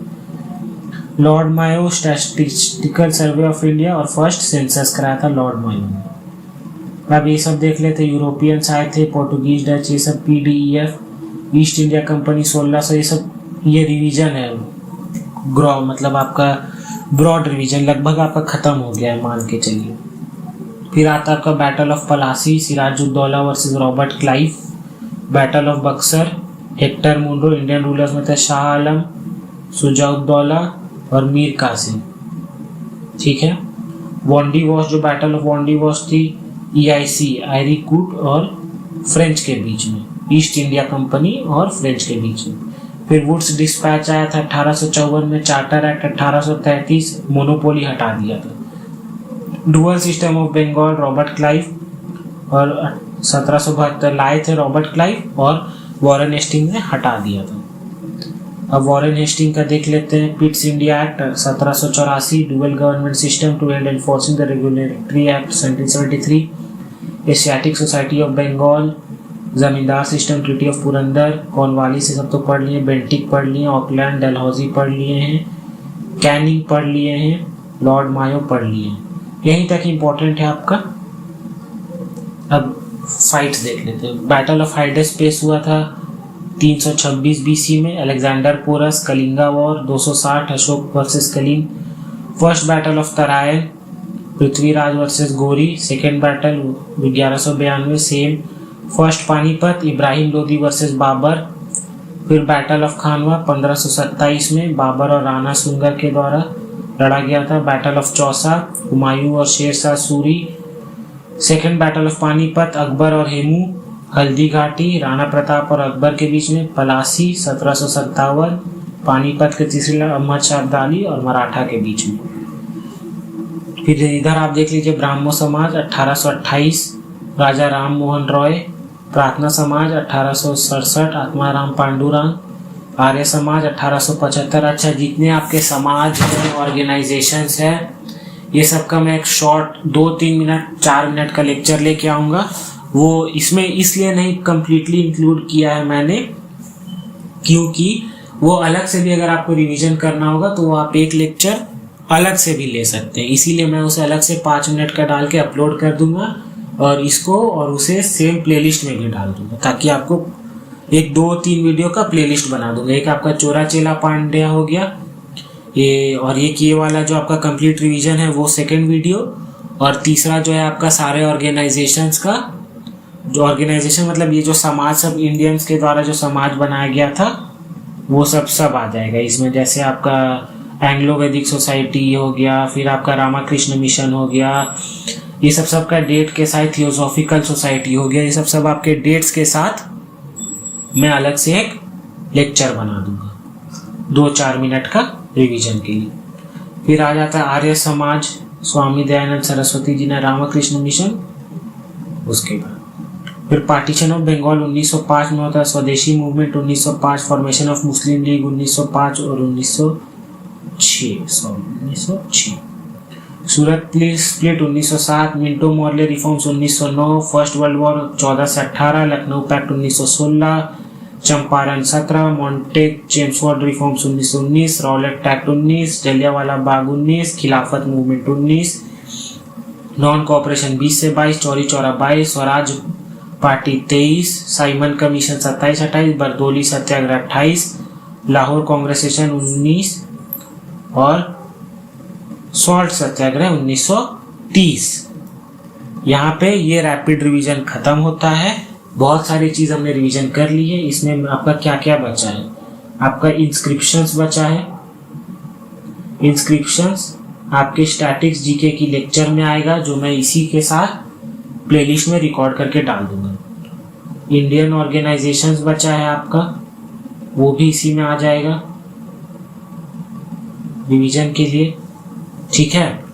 Lord Mayo, statistical survey of India और first census कराया था लॉर्ड मायो ने। अब ये सब देख लेते। यूरोपियंस आए थे, पोर्टुगीज, डच, ये सब। पीडीईएफ, ईस्ट इंडिया कंपनी 1600, ये सब ये रिवीजन है। मतलब आपका ब्रॉड रिवीजन लगभग आपका खत्म हो गया है, मान के चलिए। फिर आता आपका battle of Plassey, Sirajuddaula versus Robert Clive. Battle of Buxar, Hector Munro. Indian rulers में थे शाह आलम, सुजाउद्दौला और मीर कासिम, ठीक है। वॉन्डी वॉश, जो बैटल ऑफ वॉन्डी वॉश थी, ईआईसी, आयरी कूट और फ्रेंच के बीच में, ईस्ट इंडिया कंपनी और फ्रेंच के बीच में। फिर वुड्स डिस्पैच आया था 1854 में। चार्टर एक्ट 1833 मोनोपोली हटा दिया था। Dual system of Bengal, Robert Clive, और 1772 लाए थे रॉबर्ट क्लाइव, और वॉरेन हेस्टिंग ने हटा दिया था। अब वॉरेन हेस्टिंग का देख लेते हैं। Pitt's India Act 1784, dual government system to end enforcing the regulatory Act 1773, Asiatic Society of Bengal, zamindar system, treaty of Purandar, Cornwallis से सब तो पढ़ लिए, बेल्टिक पढ़ लिए, ऑकलैंड, डलहौजी पढ़ लिए हैं, कैनिंग पढ़ लिए हैं, लॉर्ड मायो पढ़ लिए हैं। यहीं तक इम्पोर्टेंट है आपका। अब फाइट्स देख लेते हैं। बैटल ऑफ हाइडेस्पेस हुआ था 326 बीसी में, Alexander Porus, Kalinga war 260, Ashoka versus Kalinga. First battle of Tarain, Prithviraj versus Ghori. Second battle 1192 same. First Panipat, Ibrahim Lodi versus Babur. फिर बैटल ऑफ खानवा 1527 में बाबर और राणा सुंगर के द्वारा लड़ा गया था। बैटल ऑफ चौसा, हुमायूं और Sher Shah Suri. Second battle of Panipat, Akbar और हेमू, हल्दी घाटी, राणा प्रताप और अकबर के बीच में। पलासी 1757, पानीपत के तीसरी लड़ाई अहमद शाह अब्दाली और मराठा के बीच में। फिर इधर आप देख लीजिए ब्राह्मो समाज 1828, राजा राम मोहन रॉय। प्रार्थना समाज 1867, आत्माराम पांडुरंग। आर्य समाज 1875। अच्छा, जितने आपके समाज ऑर्गेनाइजेशंस हैं ये सब का मैं एक शॉर्ट 2-3 मिनट 4 मिनट का लेक्चर लेके आऊँगा। वो इसमें इसलिए नहीं कंप्लीटली इंक्लूड किया है मैंने क्योंकि वो अलग से भी अगर आपको रिवीजन करना होगा तो वो आप एक लेक्चर अलग से भी ले सकते हैं। इसीलिए मैं उसे अलग से 5 मिनट का डाल के अपलोड कर दूंगा और इसको और उसे सेम प्लेलिस्ट में भी डाल दूंगा ताकि आपको एक 2-3 वीडियो का प्लेलिस्ट बना दूंगा। एक आपका चोरा चेला पांड्या हो गया ये, और ये वाला जो आपका कंप्लीट रिवीजन है वो सेकंड वीडियो, और तीसरा जो है आपका सारे ऑर्गेनाइजेशंस का, जो ऑर्गेनाइजेशन मतलब ये जो समाज सब इंडियंस के द्वारा जो समाज बनाया गया था वो सब आ जाएगा इसमें। जैसे आपका एंग्लो वैदिक सोसाइटी हो गया, फिर आपका रामाकृष्ण मिशन हो गया, ये सब का डेट के साथ थियोसॉफिकल सोसाइटी हो गया, ये सब आपके डेट्स के साथ मैं अलग से एक लेक्चर बना दूंगा 2-4 मिनट का रिवीजन के लिए। फिर आ जाता है आर्य समाज, स्वामी दयानंद सरस्वती जी ने रामकृष्ण मिशन। उसके बाद फिर पार्टीशन ऑफ बंगाल 1905 में होता है, Swadeshi movement 1905, formation of Muslim League 1905 और 1906 Surat split 1907, Minto Morley reforms 1909, first world war 14 से 18, Lucknow pact 1916, Champaran 17, Montagu Chelmsford reforms 1919, Rowlatt act 19, Jallianwala Bagh 19, Khilafat movement 19, non cooperation 20 से 22, Chauri Chaura 22, Swaraj party 23, Simon commission 27-28, Bardoli Satyagraha 28, Lahore Congress session 19 और सॉल्ट सत्याग्रह 1930। यहाँ पे ये रैपिड रिवीजन खत्म होता है। बहुत सारी चीज हमने रिवीजन कर ली है। इसमें आपका क्या क्या बचा है, आपका इंस्क्रिप्शंस बचा है। इंस्क्रिप्शंस आपके स्टैटिक्स जीके की लेक्चर में आएगा जो मैं इसी के साथ प्लेलिस्ट में रिकॉर्ड करके डाल दूंगा। इंडियन ऑर्गेनाइजेशंस बचा है आपका, वो भी इसी में आ जाएगा रिवीजन के लिए, ठीक है।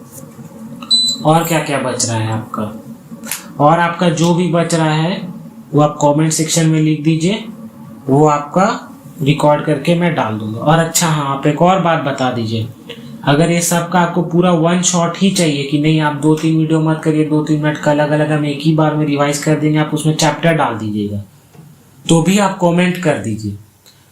और क्या क्या बच रहा है आपका, और आपका जो भी बच रहा है वो आप कमेंट सेक्शन में लिख दीजिए, वो आपका रिकॉर्ड करके मैं डाल दूंगा। और अच्छा हाँ, आप एक और बात बता दीजिए, अगर ये सब का आपको पूरा 1 शॉट ही चाहिए कि नहीं आप 2-3 वीडियो मत करिए, 2-3 मिनट का अलग अलग हम एक ही बार में रिवाइज कर देंगे, आप उसमें चैप्टर डाल दीजिएगा, तो भी आप कमेंट कर दीजिए।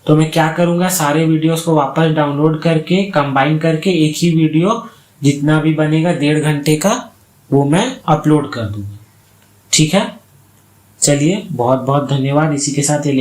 तो मैं क्या करूंगा, सारे वीडियोस को वापस डाउनलोड करके कंबाइन करके एक ही वीडियो जितना भी बनेगा 1.5 घंटे का वो मैं अपलोड कर दूंगा, ठीक है। चलिए बहुत बहुत धन्यवाद। इसी के साथ ये